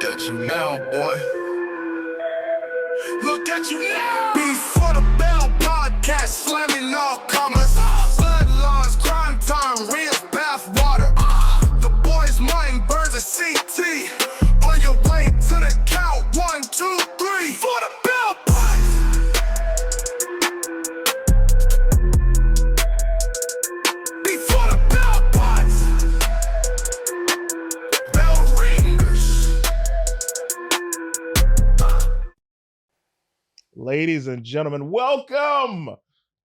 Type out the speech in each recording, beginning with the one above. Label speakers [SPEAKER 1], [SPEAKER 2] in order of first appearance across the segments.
[SPEAKER 1] Look at you now, boy. Look at you now. Before the Bell podcast, slamming all comers. Bloodlines, crime time, real bath water. The boys' mind burns a CT. On your way to the count, 1, 2, 3. For the Bell podcast. Before the Bell podcast. Bell ringers.
[SPEAKER 2] Ladies and gentlemen, welcome.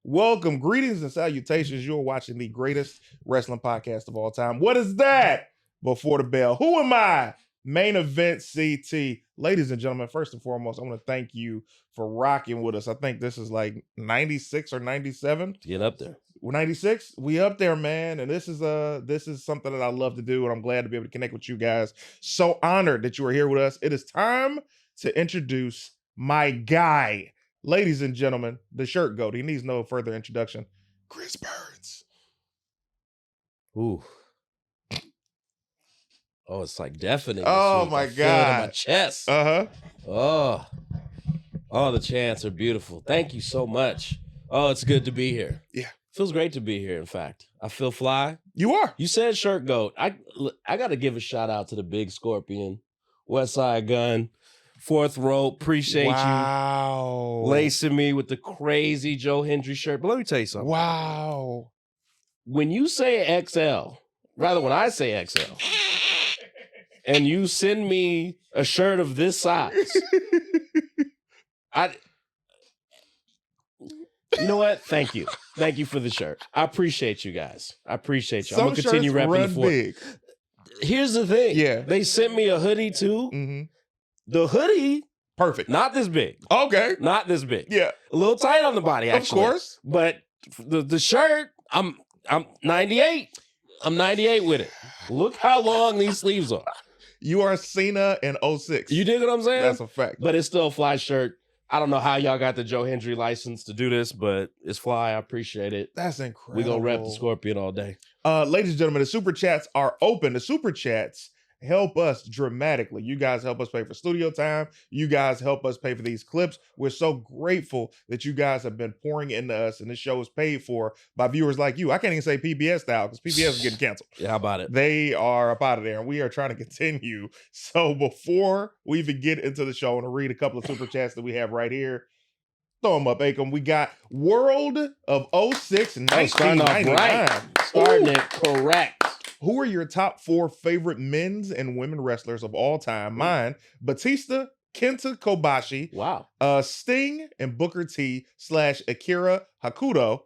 [SPEAKER 2] Welcome. Greetings and salutations. You're watching the greatest wrestling podcast of all time. What is that? Before the Bell. Who am I? Main Event CT. Ladies and gentlemen, first and foremost, I want to thank you for rocking with us. I think this is like 96 or 97.
[SPEAKER 3] Get up there.
[SPEAKER 2] 96. We up there, man. And this is something that I love to do, and I'm glad to be able to connect with you guys. So honored that you are here with us. It is time to introduce my guy. Ladies and gentlemen, the shirt goat. He needs no further introduction. Chris Burns.
[SPEAKER 3] Ooh. Oh, it's like deafening.
[SPEAKER 2] Oh,
[SPEAKER 3] this week.
[SPEAKER 2] my
[SPEAKER 3] I feel it in my
[SPEAKER 2] God.
[SPEAKER 3] chest.
[SPEAKER 2] Uh-huh.
[SPEAKER 3] Oh, the chants are beautiful. Thank you so much. Oh, it's good to be here.
[SPEAKER 2] Yeah.
[SPEAKER 3] Feels great to be here, in fact. I feel fly.
[SPEAKER 2] You are.
[SPEAKER 3] You said shirt goat. I got to give a shout out to the Big Scorpion, West Side Gun, Fourth Rope. Appreciate
[SPEAKER 2] Wow.
[SPEAKER 3] you lacing me with the crazy Joe Hendry shirt. But let me tell you something.
[SPEAKER 2] Wow.
[SPEAKER 3] When you say XL, rather when I say XL, and you send me a shirt of this size, you know what? Thank you. Thank you for the shirt. I appreciate you guys. I appreciate you. I'm going to continue
[SPEAKER 2] shirts
[SPEAKER 3] repping
[SPEAKER 2] run
[SPEAKER 3] the fort.
[SPEAKER 2] big.
[SPEAKER 3] Here's the thing.
[SPEAKER 2] Yeah.
[SPEAKER 3] They sent me a hoodie too.
[SPEAKER 2] Mm-hmm.
[SPEAKER 3] The hoodie,
[SPEAKER 2] Perfect.
[SPEAKER 3] not this big.
[SPEAKER 2] Okay.
[SPEAKER 3] Not this big.
[SPEAKER 2] Yeah.
[SPEAKER 3] A little tight on the body, actually.
[SPEAKER 2] Of course.
[SPEAKER 3] But the shirt, I'm 98. I'm 98 with it. Look how long these sleeves are.
[SPEAKER 2] You are Cena in 06.
[SPEAKER 3] You dig what I'm saying?
[SPEAKER 2] That's a fact.
[SPEAKER 3] But it's still a fly shirt. I don't know how y'all got the Joe Hendry license to do this, but it's fly. I appreciate it.
[SPEAKER 2] That's incredible.
[SPEAKER 3] We gonna rep the Scorpion all day.
[SPEAKER 2] Ladies and gentlemen, the super chats are open. The super chats help us dramatically. You guys help us pay for studio time. You guys help us pay for these clips. We're so grateful that you guys have been pouring into us, and this show is paid for by viewers like you. I can't even say PBS style because PBS is getting canceled.
[SPEAKER 3] Yeah, how about it?
[SPEAKER 2] They are up out of there, and we are trying to continue. So before we even get into the show, I want to read a couple of super chats that we have right here. Throw them up, Acom. We got World of 06
[SPEAKER 3] Starting off
[SPEAKER 2] 1999.
[SPEAKER 3] right. Starting
[SPEAKER 2] Ooh.
[SPEAKER 3] it correct.
[SPEAKER 2] Who are your top 4 favorite men's and women wrestlers of all time? Mine, Batista, Kenta Kobashi,
[SPEAKER 3] Wow.
[SPEAKER 2] Sting and Booker T / Akira Hakuto,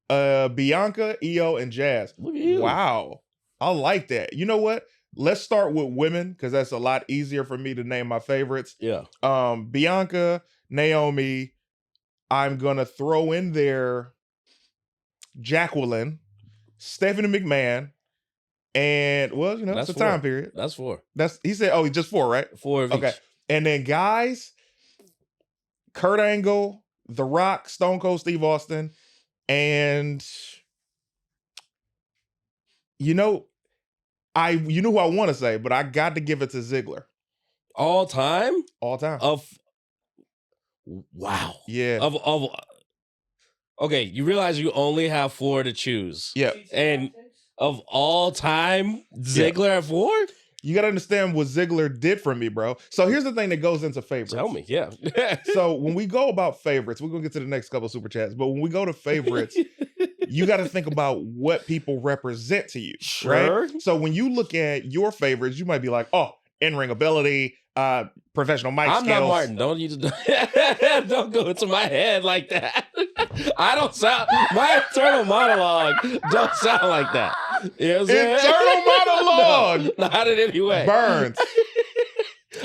[SPEAKER 2] Bianca, Io, and Jazz.
[SPEAKER 3] Look at you.
[SPEAKER 2] Wow. I like that. You know what? Let's start with women because that's a lot easier for me to name my favorites.
[SPEAKER 3] Yeah.
[SPEAKER 2] Bianca, Naomi. I'm going to throw in there Jacqueline, Stephanie McMahon, and, well, you know,
[SPEAKER 3] That's
[SPEAKER 2] it's a
[SPEAKER 3] 4.
[SPEAKER 2] time period.
[SPEAKER 3] That's 4.
[SPEAKER 2] He said, oh, just 4, right?
[SPEAKER 3] 4 of
[SPEAKER 2] Okay.
[SPEAKER 3] each.
[SPEAKER 2] And then guys, Kurt Angle, The Rock, Stone Cold Steve Austin, and you know who I want to say, but I got to give it to Ziggler.
[SPEAKER 3] All time?
[SPEAKER 2] All time.
[SPEAKER 3] Wow.
[SPEAKER 2] Yeah.
[SPEAKER 3] Okay, you realize you only have 4 to choose.
[SPEAKER 2] Yeah.
[SPEAKER 3] And of all time, Ziggler at 4?
[SPEAKER 2] You got to understand what Ziggler did for me, bro. So here's the thing that goes into favorites.
[SPEAKER 3] Tell me, yeah.
[SPEAKER 2] So when we go about favorites, we're going to get to the next couple of super chats, but when we go to favorites, you got to think about what people represent to you,
[SPEAKER 3] Sure.
[SPEAKER 2] right? So when you look at your favorites, you might be like, oh, in-ring ability, professional mic
[SPEAKER 3] I'm
[SPEAKER 2] skills.
[SPEAKER 3] not Martin. Don't go into my head like that. I don't sound, my internal monologue don't sound like that. You know what I'm saying?
[SPEAKER 2] Internal monologue.
[SPEAKER 3] No, not in any way.
[SPEAKER 2] Burns.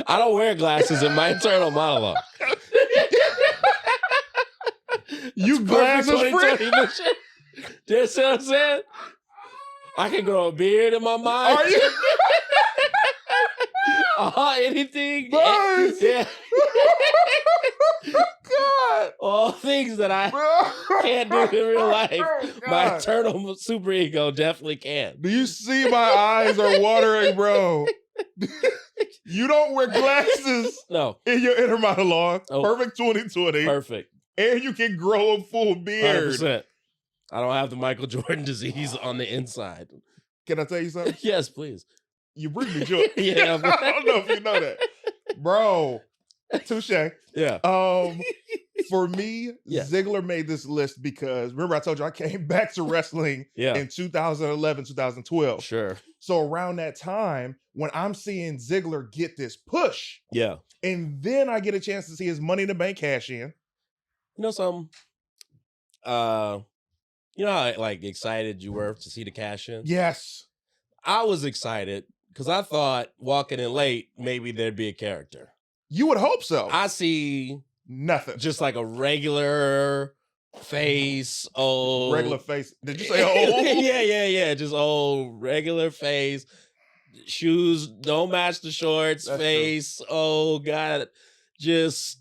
[SPEAKER 3] I don't wear glasses in my internal monologue.
[SPEAKER 2] You glasses free.
[SPEAKER 3] 2020 mission. You see what I'm saying? I can grow a beard in my mind.
[SPEAKER 2] Are you?
[SPEAKER 3] Anything.
[SPEAKER 2] Burns.
[SPEAKER 3] Yeah.
[SPEAKER 2] God.
[SPEAKER 3] All things that I can't do in real life, my
[SPEAKER 2] God.
[SPEAKER 3] eternal super ego definitely can.
[SPEAKER 2] Do you see my eyes are watering, bro? You don't wear glasses
[SPEAKER 3] No.
[SPEAKER 2] in your inner monologue.
[SPEAKER 3] Oh.
[SPEAKER 2] Perfect 2020.
[SPEAKER 3] Perfect.
[SPEAKER 2] And you can grow a full beard.
[SPEAKER 3] 100%. I don't have the Michael Jordan disease on the inside.
[SPEAKER 2] Can I tell you something?
[SPEAKER 3] Yes, please.
[SPEAKER 2] You bring me joy.
[SPEAKER 3] Yeah.
[SPEAKER 2] I don't know if you know that. Bro. Touche.
[SPEAKER 3] Yeah.
[SPEAKER 2] For me,
[SPEAKER 3] Yeah.
[SPEAKER 2] Ziggler made this list because remember I told you I came back to wrestling
[SPEAKER 3] Yeah.
[SPEAKER 2] in 2011, 2012.
[SPEAKER 3] Sure.
[SPEAKER 2] So around that time, when I'm seeing Ziggler get this push,
[SPEAKER 3] Yeah.
[SPEAKER 2] and then I get a chance to see his Money in the Bank cash in.
[SPEAKER 3] You know something? You know how like excited you were to see the cash in?
[SPEAKER 2] Yes.
[SPEAKER 3] I was excited because I thought walking in late, maybe there'd be a character.
[SPEAKER 2] You would hope so.
[SPEAKER 3] I see
[SPEAKER 2] Nothing.
[SPEAKER 3] just like a regular face, old.
[SPEAKER 2] Regular face. Did you say old?
[SPEAKER 3] yeah. Just old, regular face. Shoes don't match the shorts.
[SPEAKER 2] That's
[SPEAKER 3] face. True. Oh God. Just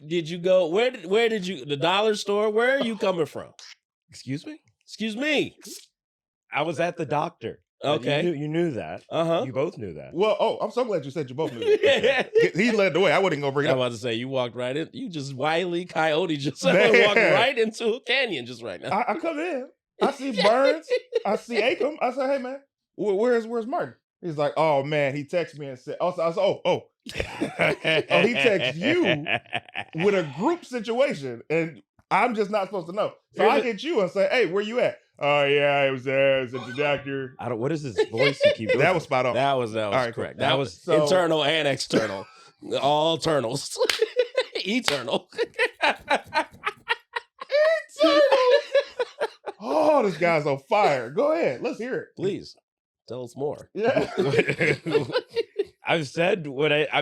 [SPEAKER 3] did you go? Where did you the dollar store? Where are you coming from?
[SPEAKER 4] Excuse me?
[SPEAKER 3] Excuse me.
[SPEAKER 4] I was at the doctor.
[SPEAKER 3] Okay.
[SPEAKER 4] You knew that.
[SPEAKER 3] Uh-huh.
[SPEAKER 4] You both knew that.
[SPEAKER 2] Well, I'm so glad you said you both knew that. He led the way. I wasn't gonna bring it
[SPEAKER 3] I'm
[SPEAKER 2] up.
[SPEAKER 3] about to say you walked right in. You just wily coyote just
[SPEAKER 2] Man.
[SPEAKER 3] walked right into a canyon just right now.
[SPEAKER 2] I come in. I see Burns. I see Acom. I say, hey man, where's Martin? He's like, oh man, he texted me and said, I said, oh, he texted you with a group situation, and I'm just not supposed to know. So I hit you and say, hey, where you at? Oh yeah, it was there. It was at the doctor.
[SPEAKER 4] I don't. What is this voice you keep doing?
[SPEAKER 2] That was spot on.
[SPEAKER 3] That was
[SPEAKER 2] All right,
[SPEAKER 3] correct.
[SPEAKER 2] cool.
[SPEAKER 3] That was
[SPEAKER 2] So-
[SPEAKER 3] internal and external. All internals. Eternal.
[SPEAKER 2] Oh, this guy's on fire. Go ahead, let's hear it.
[SPEAKER 3] Please tell us more.
[SPEAKER 2] Yeah.
[SPEAKER 4] I've said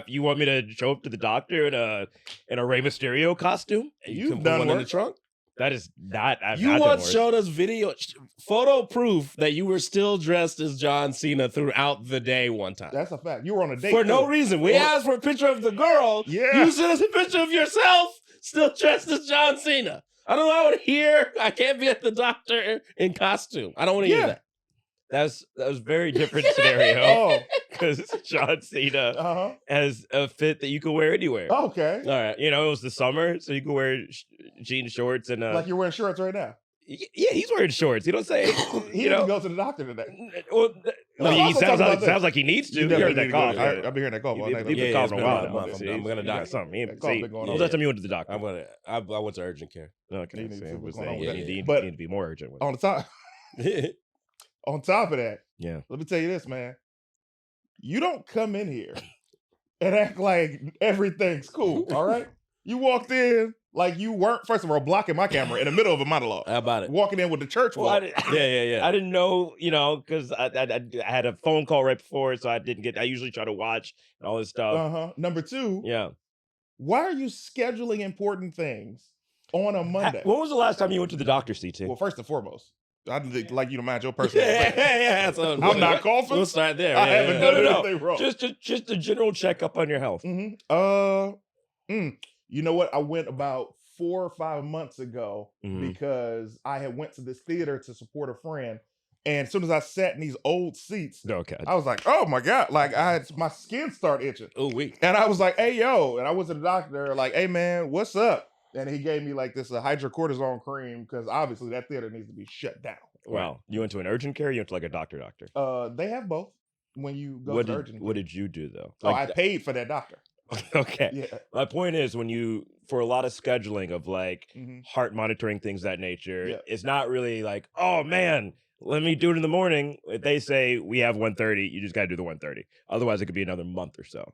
[SPEAKER 4] you want me to show up to the doctor in a Rey Mysterio costume.
[SPEAKER 2] You've
[SPEAKER 3] can put
[SPEAKER 2] done
[SPEAKER 3] one in the
[SPEAKER 2] work.
[SPEAKER 3] trunk.
[SPEAKER 4] That is not. I've
[SPEAKER 3] You
[SPEAKER 4] not done
[SPEAKER 3] once
[SPEAKER 4] worse.
[SPEAKER 3] showed us photo proof that you were still dressed as John Cena throughout the day one time.
[SPEAKER 2] That's a fact. You were on a date
[SPEAKER 3] For no
[SPEAKER 2] too.
[SPEAKER 3] reason. We asked for a picture of the girl.
[SPEAKER 2] Yeah.
[SPEAKER 3] You sent us a picture of yourself still dressed as John Cena. I don't want to hear. I can't be at the doctor in costume. I don't want to hear
[SPEAKER 2] Yeah.
[SPEAKER 3] that.
[SPEAKER 4] That was a very different scenario
[SPEAKER 2] Oh,
[SPEAKER 4] because John Cena has a fit that you could wear anywhere.
[SPEAKER 2] Okay.
[SPEAKER 3] All right.
[SPEAKER 4] You know, it was the summer, so you could wear jean shorts and
[SPEAKER 2] Like you're wearing shorts right now.
[SPEAKER 4] yeah, he's wearing shorts. You don't say,
[SPEAKER 2] He
[SPEAKER 4] you
[SPEAKER 2] didn't
[SPEAKER 4] know.
[SPEAKER 2] go to the doctor today.
[SPEAKER 4] Well,
[SPEAKER 2] No,
[SPEAKER 4] he
[SPEAKER 2] also talk about this.
[SPEAKER 4] sounds like he needs to.
[SPEAKER 2] You
[SPEAKER 4] You
[SPEAKER 2] definitely
[SPEAKER 4] heard that
[SPEAKER 2] need to go.
[SPEAKER 4] cough.
[SPEAKER 2] I've been hearing that cough all night.
[SPEAKER 4] You've been
[SPEAKER 3] Yeah,
[SPEAKER 4] coughing
[SPEAKER 3] it's
[SPEAKER 4] a
[SPEAKER 3] been
[SPEAKER 4] while
[SPEAKER 3] about a
[SPEAKER 4] now.
[SPEAKER 3] month.
[SPEAKER 4] See,
[SPEAKER 3] I'm gonna
[SPEAKER 4] you got
[SPEAKER 3] die.
[SPEAKER 4] something.
[SPEAKER 2] That cough been going on.
[SPEAKER 4] Well, last time you went to the doctor.
[SPEAKER 3] I went to urgent care.
[SPEAKER 4] Okay,
[SPEAKER 2] You need to
[SPEAKER 4] so
[SPEAKER 2] see
[SPEAKER 4] it
[SPEAKER 2] what's
[SPEAKER 4] was
[SPEAKER 2] going on
[SPEAKER 4] you
[SPEAKER 2] with that.
[SPEAKER 4] need
[SPEAKER 2] But-
[SPEAKER 4] to be more urgent with it.
[SPEAKER 2] On the top, on top of that,
[SPEAKER 4] Yeah.
[SPEAKER 2] let me tell you this, man. You don't come in here and act like everything's cool. All right. You walked in like you weren't, first of all, blocking my camera in the middle of a monologue.
[SPEAKER 3] How about it?
[SPEAKER 2] Walking in with the church
[SPEAKER 4] Well,
[SPEAKER 2] walk.
[SPEAKER 3] Yeah.
[SPEAKER 4] I didn't know, you know, because I had a phone call right before, so I didn't get. I usually try to watch and all this stuff.
[SPEAKER 2] Number two,
[SPEAKER 4] Yeah.
[SPEAKER 2] why are you scheduling important things on a Monday?
[SPEAKER 4] When was the last time you went to the doctor, CT?
[SPEAKER 2] Well, first and foremost, I'd like you to mind your personal
[SPEAKER 3] Yeah.
[SPEAKER 2] affairs.
[SPEAKER 3] So
[SPEAKER 2] I'm not coughing.
[SPEAKER 3] We'll start there.
[SPEAKER 2] I
[SPEAKER 3] Yeah,
[SPEAKER 2] haven't
[SPEAKER 3] yeah.
[SPEAKER 2] done
[SPEAKER 4] No.
[SPEAKER 2] anything wrong.
[SPEAKER 4] Just a general checkup on your health.
[SPEAKER 2] You know what? I went about 4 or 5 months ago
[SPEAKER 4] Mhm.
[SPEAKER 2] because I had went to this theater to support a friend. And as soon as I sat in these old seats,
[SPEAKER 4] Okay.
[SPEAKER 2] I was like, oh my God. Like my skin started itching.
[SPEAKER 3] Oh, wait.
[SPEAKER 2] And I was like, hey, yo. And I went to the doctor, like, hey man, what's up? And he gave me like this hydrocortisone cream because obviously that theater needs to be shut down.
[SPEAKER 4] Well, you went to an urgent care. Or you went to like a doctor.
[SPEAKER 2] They have both when you go
[SPEAKER 4] What
[SPEAKER 2] to
[SPEAKER 4] did
[SPEAKER 2] urgent.
[SPEAKER 4] what did you do though?
[SPEAKER 2] Oh, I paid for that doctor.
[SPEAKER 4] Okay.
[SPEAKER 2] Yeah.
[SPEAKER 4] My point is when you for a lot of scheduling of like
[SPEAKER 2] Mhm.
[SPEAKER 4] heart monitoring things that nature,
[SPEAKER 2] Yeah.
[SPEAKER 4] it's not really like, oh man, let me do it in the morning. If they say we have 1:30, you just gotta do the 1:30. Otherwise it could be another month or so.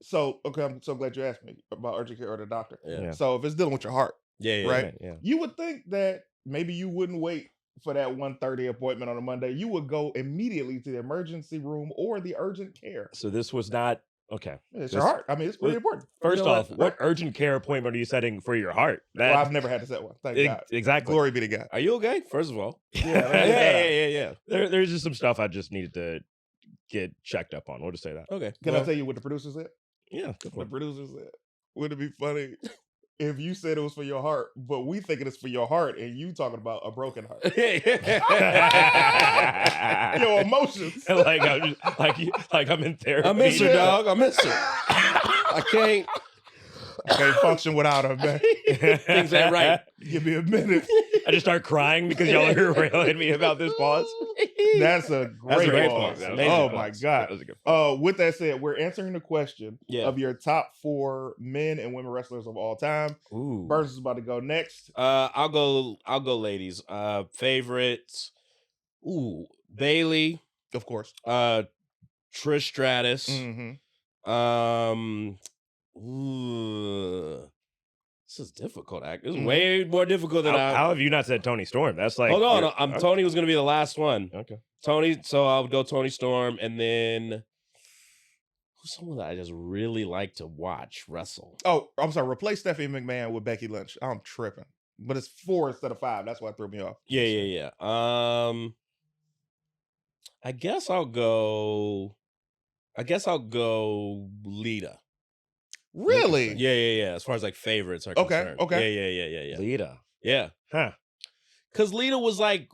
[SPEAKER 2] So, okay, I'm so glad you asked me about urgent care or the doctor.
[SPEAKER 3] Yeah.
[SPEAKER 2] So if it's dealing with your heart,
[SPEAKER 3] Yeah.
[SPEAKER 2] Right.
[SPEAKER 4] Yeah.
[SPEAKER 2] you would think that maybe you wouldn't wait for that 1:30 appointment on a Monday. You would go immediately to the emergency room or the urgent care.
[SPEAKER 4] So this was not okay.
[SPEAKER 2] It's your
[SPEAKER 4] This-
[SPEAKER 2] heart. I mean, it's pretty important.
[SPEAKER 4] First
[SPEAKER 3] know
[SPEAKER 4] off,
[SPEAKER 3] what?
[SPEAKER 4] what urgent care appointment are you setting for your heart?
[SPEAKER 2] Well, I've never had to set one. Thank God.
[SPEAKER 4] Exactly.
[SPEAKER 2] Glory be to God.
[SPEAKER 3] Are you okay? First of all.
[SPEAKER 2] Yeah.
[SPEAKER 4] There's just some stuff I just needed to get checked up on. We'll just say that.
[SPEAKER 3] Okay.
[SPEAKER 2] Can
[SPEAKER 3] well,
[SPEAKER 2] I tell you what the producer said?
[SPEAKER 4] Yeah. Go for
[SPEAKER 2] The
[SPEAKER 4] it.
[SPEAKER 2] producer said, would it be funny if you said it was for your heart, but we thinking it's for your heart, and you talking about a broken heart. Your emotions.
[SPEAKER 4] like I'm like I'm in therapy.
[SPEAKER 3] I miss her, dog. I miss her. I can't.
[SPEAKER 2] I can't function without her, man.
[SPEAKER 3] Things ain't right.
[SPEAKER 2] Give me a minute.
[SPEAKER 4] I just start crying because y'all are railing me about this pause.
[SPEAKER 2] That's a great
[SPEAKER 3] great
[SPEAKER 2] pause.
[SPEAKER 3] pause.
[SPEAKER 4] Amazing
[SPEAKER 2] Oh
[SPEAKER 4] pause.
[SPEAKER 2] my
[SPEAKER 4] That
[SPEAKER 2] God.
[SPEAKER 4] was a good pause.
[SPEAKER 2] With that said, we're answering the question
[SPEAKER 3] Yeah.
[SPEAKER 2] of your top 4 men and women wrestlers of all time.
[SPEAKER 3] Ooh.
[SPEAKER 2] Burns is about to go next.
[SPEAKER 3] I'll go, ladies. Favorites. Ooh, Bailey.
[SPEAKER 2] Of course.
[SPEAKER 3] Trish Stratus.
[SPEAKER 2] Mm-hmm.
[SPEAKER 3] Ooh, this is difficult. This is
[SPEAKER 2] Mhm.
[SPEAKER 3] way more difficult than I.
[SPEAKER 4] How have you not said Tony Storm? That's like
[SPEAKER 3] Hold on,
[SPEAKER 4] you're-
[SPEAKER 3] Tony was gonna be the last one.
[SPEAKER 4] Okay.
[SPEAKER 3] Tony, so I'll go Tony Storm, and then who's someone that I just really like to watch wrestle?
[SPEAKER 2] Oh, I'm sorry. Replace Stephanie McMahon with Becky Lynch. I'm tripping. But it's 4 instead of 5. That's why it threw me off.
[SPEAKER 3] Yeah. I guess I'll go Lita.
[SPEAKER 2] Really?
[SPEAKER 3] Yeah. As far as like favorites are
[SPEAKER 2] Okay,
[SPEAKER 3] concerned.
[SPEAKER 2] okay.
[SPEAKER 3] Yeah.
[SPEAKER 4] Lita.
[SPEAKER 3] Yeah.
[SPEAKER 4] Huh.
[SPEAKER 3] Because Lita was like,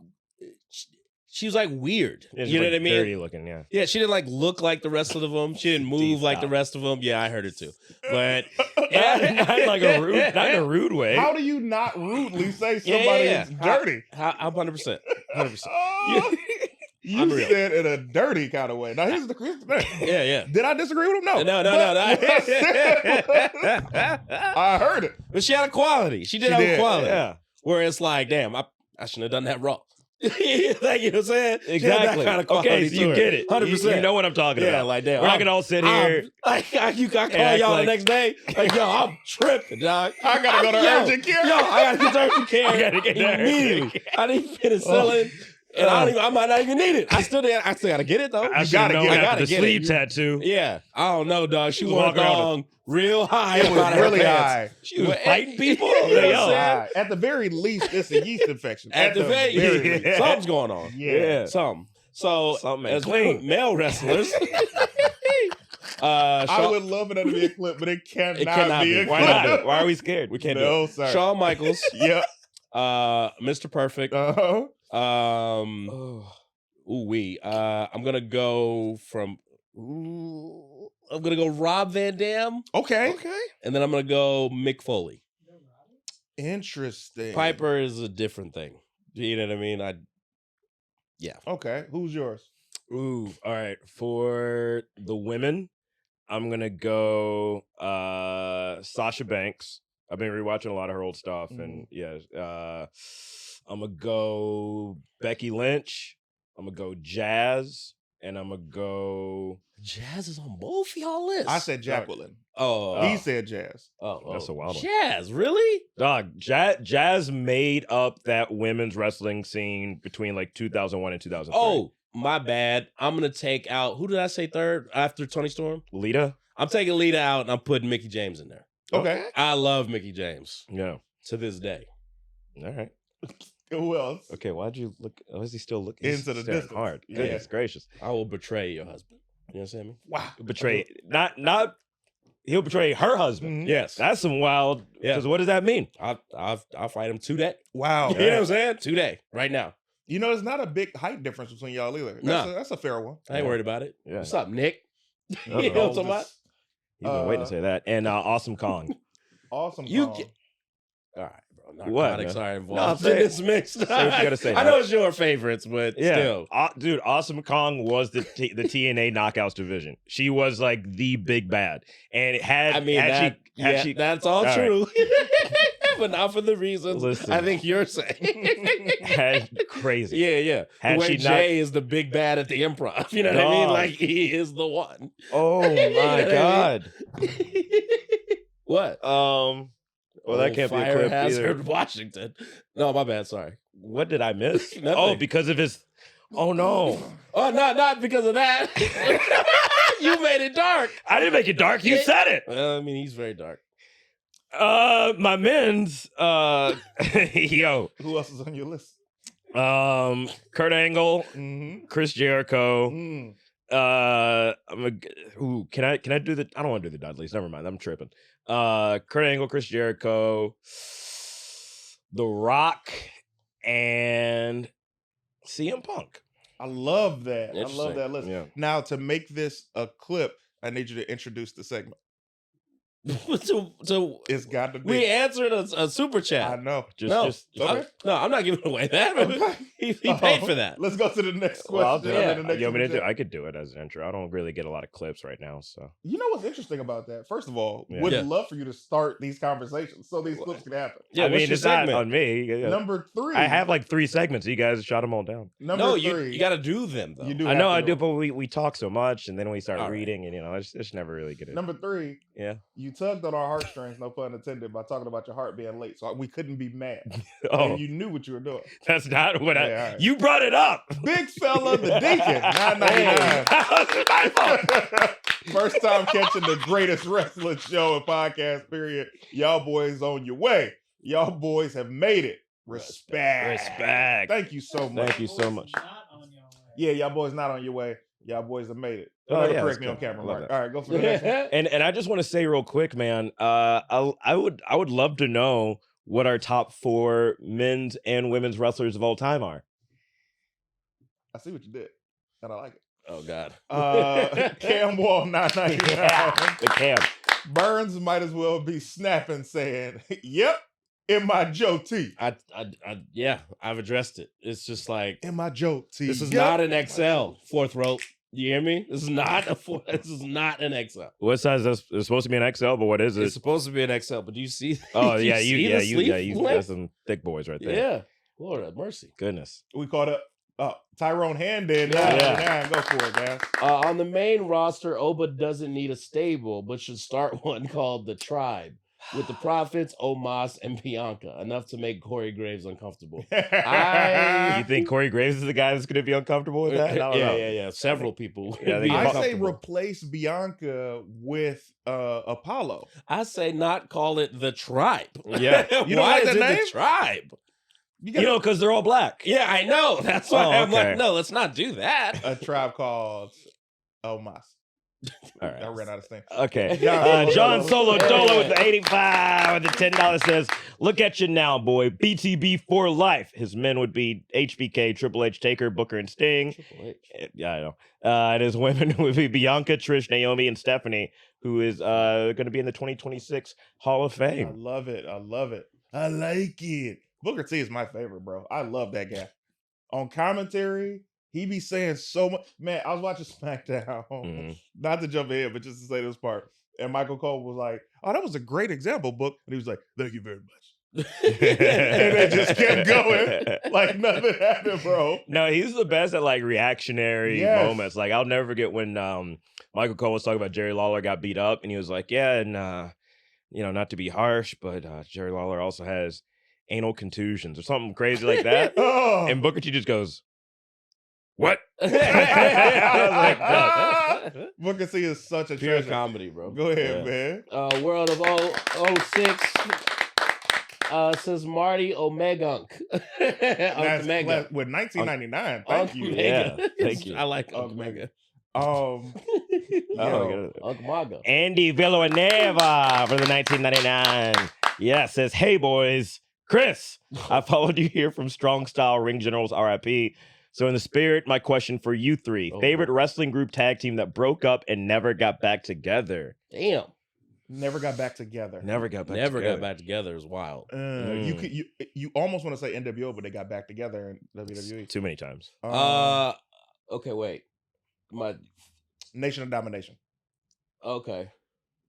[SPEAKER 3] she was like weird.
[SPEAKER 4] It's
[SPEAKER 3] You know
[SPEAKER 4] like
[SPEAKER 3] what I mean?
[SPEAKER 4] Dirty looking, yeah.
[SPEAKER 3] Yeah, she didn't like look like the rest of them. She didn't move like the
[SPEAKER 4] Stop.
[SPEAKER 3] rest of them. Yeah, I heard it too. But
[SPEAKER 4] not in like a rude, not in a rude way.
[SPEAKER 2] How do you not rudely say
[SPEAKER 3] Yeah,
[SPEAKER 2] somebody
[SPEAKER 3] yeah.
[SPEAKER 2] is dirty?
[SPEAKER 3] I'm 100%. 100%.
[SPEAKER 2] Oh, you
[SPEAKER 3] Unreal.
[SPEAKER 2] said in a dirty kind of way. Now here's the thing.
[SPEAKER 3] Yeah.
[SPEAKER 2] Did I disagree with him? No.
[SPEAKER 3] No.
[SPEAKER 2] What I said was- I heard it.
[SPEAKER 3] But she had a quality. She did
[SPEAKER 2] She
[SPEAKER 3] have
[SPEAKER 2] did,
[SPEAKER 3] a quality.
[SPEAKER 4] Yeah.
[SPEAKER 3] Where it's like, damn, I shouldn't have done that raw. Like, you know what I'm saying? She had that
[SPEAKER 4] Exactly.
[SPEAKER 3] kind of quality
[SPEAKER 4] Okay, so
[SPEAKER 3] to
[SPEAKER 4] you
[SPEAKER 3] her.
[SPEAKER 4] get it.
[SPEAKER 3] 100%.
[SPEAKER 4] You know what I'm talking
[SPEAKER 3] Yeah,
[SPEAKER 4] about.
[SPEAKER 3] like damn.
[SPEAKER 4] We're not gonna all sit here.
[SPEAKER 3] I call
[SPEAKER 4] act
[SPEAKER 3] y'all
[SPEAKER 4] like-
[SPEAKER 3] the next day. Like, yo, I'm tripping, dog.
[SPEAKER 2] I gotta go to urgent care.
[SPEAKER 3] Yo, I gotta get to urgent care.
[SPEAKER 4] I gotta get to urgent
[SPEAKER 3] immediately. I need penicillin. And I might not even need it. I still gotta get it though.
[SPEAKER 4] I
[SPEAKER 2] You
[SPEAKER 4] should
[SPEAKER 2] gotta
[SPEAKER 4] have
[SPEAKER 2] get
[SPEAKER 4] known
[SPEAKER 2] it.
[SPEAKER 4] after
[SPEAKER 3] Gotta
[SPEAKER 4] the
[SPEAKER 3] get
[SPEAKER 4] sleeve
[SPEAKER 3] it.
[SPEAKER 4] tattoo.
[SPEAKER 3] Yeah, I don't know, dog. She
[SPEAKER 4] Just
[SPEAKER 3] wore
[SPEAKER 4] walk around
[SPEAKER 3] thong real high.
[SPEAKER 2] It was
[SPEAKER 3] about her
[SPEAKER 2] really
[SPEAKER 3] pants.
[SPEAKER 2] high.
[SPEAKER 4] She was
[SPEAKER 3] Well,
[SPEAKER 4] fighting people.
[SPEAKER 3] You know what I'm
[SPEAKER 4] Yo.
[SPEAKER 3] saying?
[SPEAKER 2] High. At the very least, it's a yeast infection.
[SPEAKER 3] At the very
[SPEAKER 2] least.
[SPEAKER 4] Yeah.
[SPEAKER 3] something's going on.
[SPEAKER 2] Yeah.
[SPEAKER 3] Something. So
[SPEAKER 4] Something ain't
[SPEAKER 3] as
[SPEAKER 4] clean.
[SPEAKER 3] male wrestlers,
[SPEAKER 2] I
[SPEAKER 3] Shawn,
[SPEAKER 2] would love it to be a clip, but it cannot,
[SPEAKER 3] cannot
[SPEAKER 2] be
[SPEAKER 3] be.
[SPEAKER 2] a
[SPEAKER 4] Why
[SPEAKER 2] clip.
[SPEAKER 4] not? Why are we scared?
[SPEAKER 3] we can't
[SPEAKER 2] No,
[SPEAKER 3] do
[SPEAKER 2] sir.
[SPEAKER 3] it. Shawn Michaels,
[SPEAKER 2] Yep.
[SPEAKER 3] Mr. Perfect.
[SPEAKER 2] Uh-huh.
[SPEAKER 3] I'm gonna go Rob Van Dam,
[SPEAKER 2] Okay.
[SPEAKER 3] and then I'm gonna go Mick Foley.
[SPEAKER 2] Interesting.
[SPEAKER 3] Piper is a different thing. You know what I mean?
[SPEAKER 2] Okay. Who's yours?
[SPEAKER 4] Ooh, all right. For the women, I'm gonna go Sasha Banks. I've been rewatching a lot of her old stuff, and yeah, I'm gonna go Becky Lynch. I'm gonna go Jazz, and I'm gonna go.
[SPEAKER 3] Jazz is on both y'all lists.
[SPEAKER 2] I said Jacqueline.
[SPEAKER 3] Oh,
[SPEAKER 2] He said Jazz.
[SPEAKER 4] That's a wild one.
[SPEAKER 3] Jazz, really?
[SPEAKER 4] Dog, Jazz made up that women's wrestling scene between like 2001 and 2003.
[SPEAKER 3] Oh, my bad. I'm gonna take out. Who did I say third after Tony Storm?
[SPEAKER 4] Lita.
[SPEAKER 3] I'm taking Lita out, and I'm putting Mickey James in there.
[SPEAKER 2] Okay.
[SPEAKER 3] I love Mickey James
[SPEAKER 4] Yeah.
[SPEAKER 3] to this day.
[SPEAKER 4] All right.
[SPEAKER 2] Who else?
[SPEAKER 4] Okay. Why'd you look? Why is he still looking
[SPEAKER 2] Into the
[SPEAKER 4] staring
[SPEAKER 2] distance.
[SPEAKER 4] hard?
[SPEAKER 2] Yeah.
[SPEAKER 4] Goodness gracious.
[SPEAKER 3] I will betray your husband. You understand me?
[SPEAKER 2] Wow.
[SPEAKER 4] Betray not. He'll betray her husband.
[SPEAKER 2] Mhm.
[SPEAKER 3] Yes.
[SPEAKER 4] That's some wild.
[SPEAKER 3] Yeah.
[SPEAKER 4] Because what does that mean?
[SPEAKER 3] I'll fight him today.
[SPEAKER 2] Wow.
[SPEAKER 3] You know what I'm saying? Today, right now.
[SPEAKER 2] You know, there's not a big height difference between y'all either.
[SPEAKER 3] Nah.
[SPEAKER 2] That's a fair one.
[SPEAKER 3] I ain't worried about it.
[SPEAKER 4] Yeah.
[SPEAKER 3] What's up, Nick?
[SPEAKER 4] Uh-oh.
[SPEAKER 3] You know what I'm talking about?
[SPEAKER 4] He's been waiting to say that. And Awesome Kong.
[SPEAKER 2] Awesome.
[SPEAKER 3] You
[SPEAKER 2] Kong.
[SPEAKER 3] get- All right, bro.
[SPEAKER 4] What,
[SPEAKER 3] Narcotics
[SPEAKER 4] man?
[SPEAKER 3] are
[SPEAKER 4] No,
[SPEAKER 3] involved
[SPEAKER 4] I'm
[SPEAKER 3] in this mix.
[SPEAKER 4] Say what you gotta say,
[SPEAKER 3] I
[SPEAKER 4] man.
[SPEAKER 3] know it's your favorites, but
[SPEAKER 4] Yeah,
[SPEAKER 3] still.
[SPEAKER 4] Dude, Awesome Kong was the TNA Knockouts division. She was like the big bad, and it had.
[SPEAKER 3] I mean, that's all
[SPEAKER 4] All right.
[SPEAKER 3] true. But not for the reasons
[SPEAKER 4] Listen.
[SPEAKER 3] I think you're saying.
[SPEAKER 4] had crazy.
[SPEAKER 3] Yeah.
[SPEAKER 4] Had
[SPEAKER 3] the way
[SPEAKER 4] she
[SPEAKER 3] Jay is the big bad at the improv. You know what I mean?
[SPEAKER 4] Dog.
[SPEAKER 3] Like, he is the one.
[SPEAKER 4] Oh
[SPEAKER 3] You know
[SPEAKER 4] my
[SPEAKER 3] what I
[SPEAKER 4] god.
[SPEAKER 3] What?
[SPEAKER 4] Well, that can't be a
[SPEAKER 3] Fire
[SPEAKER 4] clip
[SPEAKER 3] Hazard,
[SPEAKER 4] either.
[SPEAKER 3] Washington. No, my bad. Sorry.
[SPEAKER 4] What did I miss?
[SPEAKER 3] Nothing.
[SPEAKER 4] Oh, because of his. Oh no.
[SPEAKER 3] Oh, not because of that. You made it dark.
[SPEAKER 4] I didn't make it dark. You said it.
[SPEAKER 3] Well, I mean, he's very dark.
[SPEAKER 4] My men's. Yo.
[SPEAKER 2] Who else is on your list?
[SPEAKER 4] Kurt Angle,
[SPEAKER 2] Mm-hmm.
[SPEAKER 4] Chris Jericho.
[SPEAKER 2] Mm.
[SPEAKER 4] can I do the? I don't want to do the Dudleys. Never mind. I'm tripping. Kurt Angle, Chris Jericho, The Rock, and CM Punk.
[SPEAKER 2] I love that. I love
[SPEAKER 3] Interesting.
[SPEAKER 2] that list.
[SPEAKER 4] Yeah.
[SPEAKER 2] Now, to make this a clip, I need you to introduce the segment.
[SPEAKER 3] so
[SPEAKER 2] It's got to be.
[SPEAKER 3] we answered a super
[SPEAKER 2] I
[SPEAKER 3] chat.
[SPEAKER 2] know.
[SPEAKER 4] Just
[SPEAKER 2] Okay.
[SPEAKER 3] No, I'm not giving away that.
[SPEAKER 2] Okay.
[SPEAKER 3] He paid for that.
[SPEAKER 2] Let's go to the next question.
[SPEAKER 4] Well, I'll do
[SPEAKER 3] Yeah.
[SPEAKER 4] it.
[SPEAKER 2] The next
[SPEAKER 4] You want me to
[SPEAKER 2] super
[SPEAKER 4] do?
[SPEAKER 2] chat.
[SPEAKER 4] I could do it as an intro. I don't really get a lot of clips right now, so
[SPEAKER 2] You know what's interesting about that? First of all,
[SPEAKER 4] Yeah.
[SPEAKER 2] would
[SPEAKER 3] Yeah.
[SPEAKER 2] love for you to start these conversations so these clips can happen.
[SPEAKER 3] Yeah,
[SPEAKER 4] I
[SPEAKER 3] what's
[SPEAKER 4] mean,
[SPEAKER 3] your
[SPEAKER 4] it's not
[SPEAKER 3] segment?
[SPEAKER 4] on me. Yeah.
[SPEAKER 2] Number 3.
[SPEAKER 4] I have like 3 segments. You guys shot them all down.
[SPEAKER 2] Number
[SPEAKER 3] No,
[SPEAKER 2] 3.
[SPEAKER 3] you got to do them though.
[SPEAKER 2] You do.
[SPEAKER 4] I
[SPEAKER 2] have
[SPEAKER 4] know
[SPEAKER 2] to
[SPEAKER 4] I
[SPEAKER 2] do
[SPEAKER 4] do,
[SPEAKER 2] it.
[SPEAKER 4] but we talk so much, and then we start
[SPEAKER 3] All right.
[SPEAKER 4] reading, and it's never really good.
[SPEAKER 2] Number 3.
[SPEAKER 4] Yeah.
[SPEAKER 2] You tugged on our heartstrings, no pun intended, by talking about your heart being late, so we couldn't be mad.
[SPEAKER 4] Oh,
[SPEAKER 2] And you knew what you were doing.
[SPEAKER 4] that's not what
[SPEAKER 2] Yeah, all right.
[SPEAKER 4] You brought it up.
[SPEAKER 2] Big fella, the Deacon, 999.
[SPEAKER 4] It's my fault.
[SPEAKER 2] First time catching the greatest wrestling show and podcast, period. Y'all boys on your way. Y'all boys have made it. Respect.
[SPEAKER 4] Respect.
[SPEAKER 2] Thank you so much.
[SPEAKER 4] Thank you so much.
[SPEAKER 2] Yeah, y'all boys not on your way. Y'all boys have made it.
[SPEAKER 4] Oh,
[SPEAKER 2] Never
[SPEAKER 4] yeah,
[SPEAKER 2] correct
[SPEAKER 4] that's
[SPEAKER 2] me on
[SPEAKER 4] good.
[SPEAKER 2] camera,
[SPEAKER 4] I love
[SPEAKER 2] Mark.
[SPEAKER 4] that.
[SPEAKER 2] All right, go for the next one.
[SPEAKER 4] And I just want to say real quick, man. I would love to know what our top 4 men's and women's wrestlers of all time are.
[SPEAKER 2] I see what you did, and I like it.
[SPEAKER 3] Oh God.
[SPEAKER 2] Cam Wall, 999.
[SPEAKER 4] Yeah, the camp.
[SPEAKER 2] Burns might as well be snapping, saying, "Yep, in my Joe T.
[SPEAKER 3] Yeah, I've addressed it. It's just like
[SPEAKER 2] In my Joe T.
[SPEAKER 3] this is
[SPEAKER 2] Yep.
[SPEAKER 3] not an XL fourth rope. You hear me? This is not This is not an XL.
[SPEAKER 4] What size is this? It's supposed to be an XL, but what is
[SPEAKER 3] It's
[SPEAKER 4] it?
[SPEAKER 3] supposed to be an XL, but do you see?
[SPEAKER 4] Oh
[SPEAKER 3] do
[SPEAKER 4] yeah,
[SPEAKER 3] see the sleeve
[SPEAKER 4] that's
[SPEAKER 3] length?
[SPEAKER 4] some thick boys right there.
[SPEAKER 3] Yeah. Lord have mercy.
[SPEAKER 4] Goodness.
[SPEAKER 2] We caught up. Tyrone Handon.
[SPEAKER 3] Yeah.
[SPEAKER 2] Go for it, guys.
[SPEAKER 3] On the main roster, Oba doesn't need a stable, but should start one called the Tribe with the Prophets, Omos, and Bianca. Enough to make Corey Graves uncomfortable.
[SPEAKER 4] You think Corey Graves is the guy that's going to be uncomfortable with that? I don't know.
[SPEAKER 3] Yeah. Several people.
[SPEAKER 4] Yeah, I
[SPEAKER 3] would
[SPEAKER 4] think
[SPEAKER 3] be
[SPEAKER 2] I say
[SPEAKER 3] uncomfortable.
[SPEAKER 2] replace Bianca with Apollo.
[SPEAKER 3] I say not call it the Tribe.
[SPEAKER 4] Yeah.
[SPEAKER 2] You don't
[SPEAKER 3] Why
[SPEAKER 2] like
[SPEAKER 3] is
[SPEAKER 2] that
[SPEAKER 3] it
[SPEAKER 2] name?
[SPEAKER 3] the Tribe?
[SPEAKER 2] You
[SPEAKER 4] You know, because they're all black.
[SPEAKER 3] Yeah, I know. That's why
[SPEAKER 4] Oh,
[SPEAKER 3] I'm
[SPEAKER 4] okay.
[SPEAKER 3] like, no, let's not do that.
[SPEAKER 2] a tribe called Omos.
[SPEAKER 4] All right.
[SPEAKER 2] I ran out of steam.
[SPEAKER 4] Okay.
[SPEAKER 2] John
[SPEAKER 4] John
[SPEAKER 2] Solo.
[SPEAKER 4] Solo Dolo with the 85 with the $10 says, "Look at you now, boy. BTB for life." His men would be HBK, Triple H, Taker, Booker, and Sting.
[SPEAKER 3] Triple H.
[SPEAKER 4] Yeah, I know. And his women would be Bianca, Trish, Naomi, and Stephanie, who is going to be in the 2026 Hall of
[SPEAKER 2] I
[SPEAKER 4] Fame.
[SPEAKER 2] love it. I love it. I like it. Booker T is my favorite, bro. I love that guy. On commentary, he be saying so much. Man, I was watching SmackDown.
[SPEAKER 4] Mhm.
[SPEAKER 2] Not to jump ahead, but just to say this part. And Michael Cole was like, "Oh, that was a great example, Book." And he was like, "Thank you very much." And they just kept going like nothing happened, bro.
[SPEAKER 4] No, he's the best at like reactionary
[SPEAKER 2] Yes.
[SPEAKER 4] moments. Like I'll never forget when Michael Cole was talking about Jerry Lawler got beat up, and he was like, "Yeah, and not to be harsh, but Jerry Lawler also has anal contusions or something crazy like that."
[SPEAKER 2] Oh.
[SPEAKER 4] And Booker T just goes, "What?"
[SPEAKER 2] Booker T is such a
[SPEAKER 3] Pure
[SPEAKER 2] treasure.
[SPEAKER 3] comedy, bro.
[SPEAKER 2] Go ahead,
[SPEAKER 4] Yeah.
[SPEAKER 2] man.
[SPEAKER 3] World of 06 says Marty Omegunk.
[SPEAKER 2] That's
[SPEAKER 3] Omega.
[SPEAKER 2] with 1999. Thank you.
[SPEAKER 3] Omega.
[SPEAKER 4] Yeah, thank you.
[SPEAKER 3] I like
[SPEAKER 2] Unc
[SPEAKER 3] Omega.
[SPEAKER 2] Oh,
[SPEAKER 4] Oh,
[SPEAKER 3] Unc Maga.
[SPEAKER 4] Andy Villanueva for the 1999. Yeah, says, "Hey boys, Chris, I followed you here from Strong Style Ring Generals RIP. So in the spirit, my question for you 3:
[SPEAKER 3] Oh,
[SPEAKER 4] favorite
[SPEAKER 3] boy.
[SPEAKER 4] wrestling group tag team that broke up and never got back together?
[SPEAKER 3] Damn.
[SPEAKER 2] never got back together.
[SPEAKER 4] Never got back
[SPEAKER 3] Never
[SPEAKER 4] together.
[SPEAKER 3] got back together is wild.
[SPEAKER 2] You almost want to say NWO, but they got back together in WWE.
[SPEAKER 4] Too many times.
[SPEAKER 3] Okay, wait.
[SPEAKER 2] Nation of Domination
[SPEAKER 3] Okay.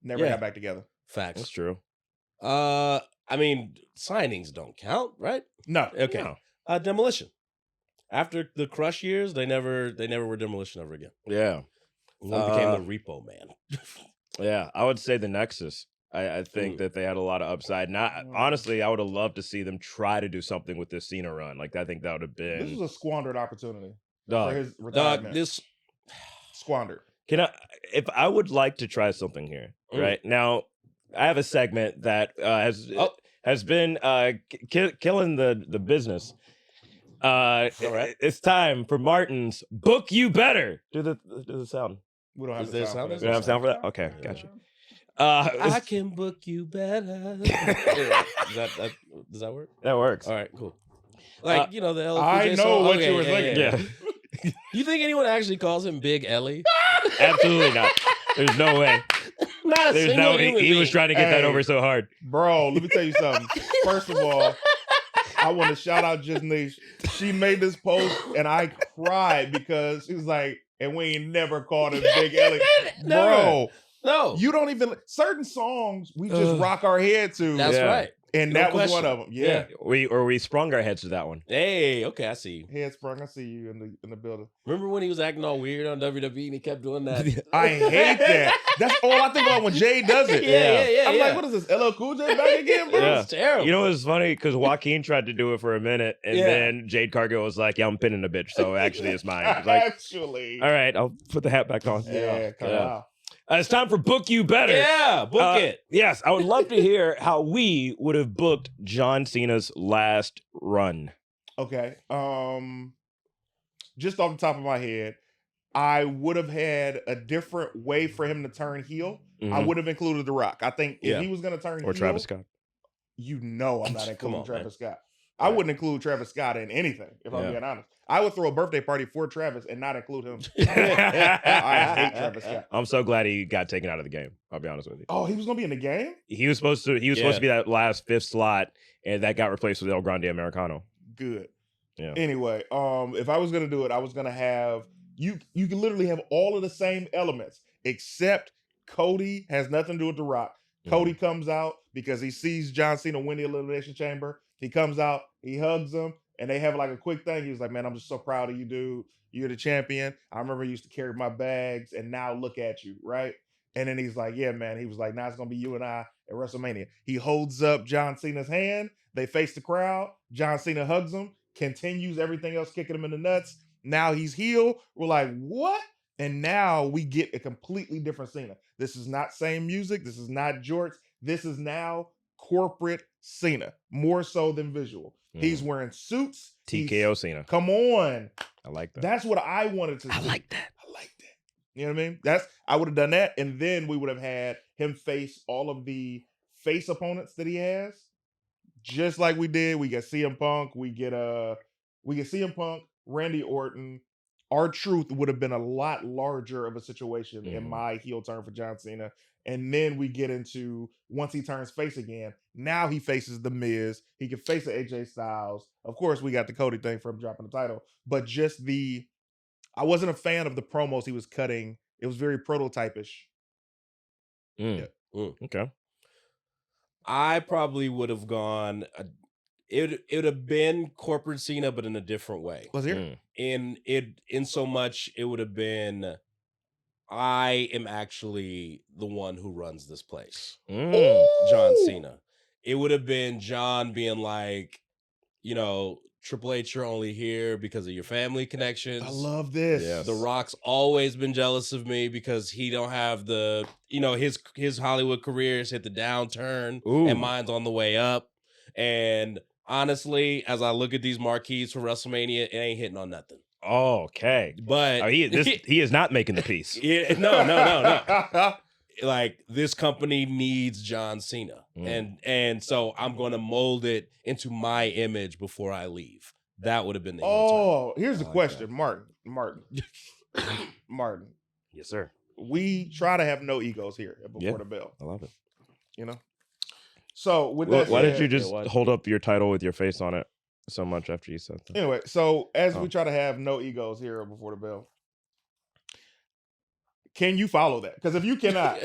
[SPEAKER 2] never
[SPEAKER 3] Yeah.
[SPEAKER 2] got back together.
[SPEAKER 4] That's
[SPEAKER 3] Facts.
[SPEAKER 4] true.
[SPEAKER 3] I mean, signings don't count, right?
[SPEAKER 2] No,
[SPEAKER 3] Okay.
[SPEAKER 4] No.
[SPEAKER 3] Demolition. After the Crush years, they never were Demolition ever again.
[SPEAKER 4] Yeah.
[SPEAKER 3] One became the Repo Man.
[SPEAKER 4] Yeah. I would say the Nexus. I think that they had a lot of upside. Honestly, I would have loved to see them try to do something with this Cena run. Like I think that would have been
[SPEAKER 2] this was a squandered opportunity
[SPEAKER 4] Dog.
[SPEAKER 2] for his retirement.
[SPEAKER 3] Dog, this
[SPEAKER 2] Squandered.
[SPEAKER 4] If I would like to try something here, right now, I have a segment that has been killing the business.
[SPEAKER 3] right.
[SPEAKER 4] It's time for Martin's Book You Better. Do the sound.
[SPEAKER 2] We don't have
[SPEAKER 3] Is
[SPEAKER 2] the
[SPEAKER 3] there
[SPEAKER 2] time
[SPEAKER 3] sound?
[SPEAKER 2] for that.
[SPEAKER 4] You don't have time for that? Okay,
[SPEAKER 3] Yeah.
[SPEAKER 4] gotcha.
[SPEAKER 3] I can book you better. Does that work?
[SPEAKER 4] That works.
[SPEAKER 3] All right, cool. Like the LL Cool
[SPEAKER 2] I
[SPEAKER 3] J
[SPEAKER 2] know
[SPEAKER 3] song?
[SPEAKER 2] what
[SPEAKER 3] Okay,
[SPEAKER 2] you were thinking.
[SPEAKER 4] Yeah.
[SPEAKER 3] You think anyone actually calls him Big Ellie?
[SPEAKER 4] Absolutely not. There's no way.
[SPEAKER 3] Not a
[SPEAKER 4] There's
[SPEAKER 3] single
[SPEAKER 4] no.
[SPEAKER 3] human
[SPEAKER 4] He was
[SPEAKER 3] being.
[SPEAKER 4] trying to get that
[SPEAKER 2] Hey.
[SPEAKER 4] over so hard.
[SPEAKER 2] Bro, let me tell you something. First of all, I want to shout out Jisnish. She made this post and I cried because she was like, and we ain't never called him Big Ellie.
[SPEAKER 3] Never.
[SPEAKER 2] Bro,
[SPEAKER 3] No,
[SPEAKER 2] you don't even certain songs we just rock our head to.
[SPEAKER 3] that's
[SPEAKER 4] Yeah.
[SPEAKER 3] right.
[SPEAKER 2] And
[SPEAKER 3] no
[SPEAKER 2] that was
[SPEAKER 3] question.
[SPEAKER 2] one of them. Yeah.
[SPEAKER 4] We sprung our heads to that one.
[SPEAKER 3] Hey, okay, I see you.
[SPEAKER 2] Head sprung. I see you in the building.
[SPEAKER 3] Remember when he was acting all weird on WWE and he kept doing that?
[SPEAKER 2] I hate that. That's all I think about when Jay does it.
[SPEAKER 3] Yeah.
[SPEAKER 2] I'm like, what is this? LL Cool J back again, bro?
[SPEAKER 4] Yeah.
[SPEAKER 3] It's terrible.
[SPEAKER 4] You know what's funny? Because Joaquin tried to do it for a minute, and then Jade Cargill was like, "Yeah, I'm pinning a bitch, so actually it's mine." It's like,
[SPEAKER 2] Actually.
[SPEAKER 4] all right, I'll put the hat back on.
[SPEAKER 2] Yeah, come
[SPEAKER 4] Yeah.
[SPEAKER 2] on.
[SPEAKER 4] It's time for Book You Better.
[SPEAKER 3] Yeah, book it.
[SPEAKER 4] Yes, I would love to hear how we would have booked John Cena's last run.
[SPEAKER 2] Okay. Just off the top of my head, I would have had a different way for him to turn heel. I
[SPEAKER 4] Mhm.
[SPEAKER 2] would have included The Rock. I think if
[SPEAKER 3] Yeah.
[SPEAKER 2] he was going to turn
[SPEAKER 4] Or
[SPEAKER 2] heel,
[SPEAKER 4] Travis Scott.
[SPEAKER 2] you know I'm not including
[SPEAKER 3] on,
[SPEAKER 2] Travis Scott. I
[SPEAKER 3] Right.
[SPEAKER 2] wouldn't include Travis Scott in anything, if I'm
[SPEAKER 4] Yeah.
[SPEAKER 2] being honest. I would throw a birthday party for Travis and not include him. I hate Travis Scott.
[SPEAKER 4] I'm so glad he got taken out of the game. I'll be honest with you.
[SPEAKER 2] Oh, he was going to be in the game?
[SPEAKER 4] He was supposed to be that last fifth slot, and that got replaced with El Grande Americano.
[SPEAKER 2] Good.
[SPEAKER 4] Yeah.
[SPEAKER 2] Anyway, if I was gonna do it, I was gonna have you can literally have all of the same elements, except Cody has nothing to do with The Rock. Cody comes out because he sees John Cena win the Elimination Chamber. He comes out, he hugs him, and they have like a quick thing. He's like, "Man, I'm just so proud of you, dude. You're the champion. I remember you used to carry my bags, and now look at you, right?" And then he's like, "Yeah, man." He was like, "Now it's gonna be you and I at WrestleMania." He holds up John Cena's hand. They face the crowd. John Cena hugs him, continues everything else, kicking him in the nuts. Now he's heel. We're like, what? And now we get a completely different Cena. This is not same music. This is not Jorts. This is now corporate Cena, more so than visual. He's wearing suits.
[SPEAKER 4] TKO Cena.
[SPEAKER 2] Come on.
[SPEAKER 4] I like that.
[SPEAKER 2] That's what I wanted to see.
[SPEAKER 4] I like that.
[SPEAKER 2] You know what I mean? I would have done that, and then we would have had him face all of the face opponents that he has. Just like we did, we get CM Punk, we get CM Punk, Randy Orton. Our truth would have been a lot larger of a situation in my heel turn for John Cena. And then we get into once he turns face again, now he faces The Miz. He can face the AJ Styles. Of course, we got the Cody thing from dropping the title, but just I wasn't a fan of the promos he was cutting. It was very prototype-ish.
[SPEAKER 4] Okay.
[SPEAKER 3] I probably would have gone. It would have been corporate Cena, but in a different way.
[SPEAKER 2] Was here?
[SPEAKER 3] In so much, it would have been. I am actually the one who runs this place. John Cena. It would have been John being like, Triple H, you're only here because of your family connections.
[SPEAKER 2] I love this.
[SPEAKER 4] Yes.
[SPEAKER 3] The Rock's always been jealous of me because he don't have the, his Hollywood career has hit the downturn and mine's on the way up. And honestly, as I look at these marquees for WrestleMania, it ain't hitting on nothing.
[SPEAKER 4] Okay.
[SPEAKER 3] But
[SPEAKER 4] he is not making the piece.
[SPEAKER 3] No. Like, this company needs John Cena. And so I'm going to mold it into my image before I leave. That would have been the heel turn.
[SPEAKER 2] Here's the question, Martin. Martin.
[SPEAKER 4] Yes, sir.
[SPEAKER 2] We try to have no egos here at Before the Bell.
[SPEAKER 4] I love it.
[SPEAKER 2] So with that
[SPEAKER 4] Why
[SPEAKER 2] said,
[SPEAKER 4] did you just hold up your title with your face on it so much after you said that?
[SPEAKER 2] Anyway, so as we try to have no egos here at Before the Bell, can you follow that? Because if you cannot,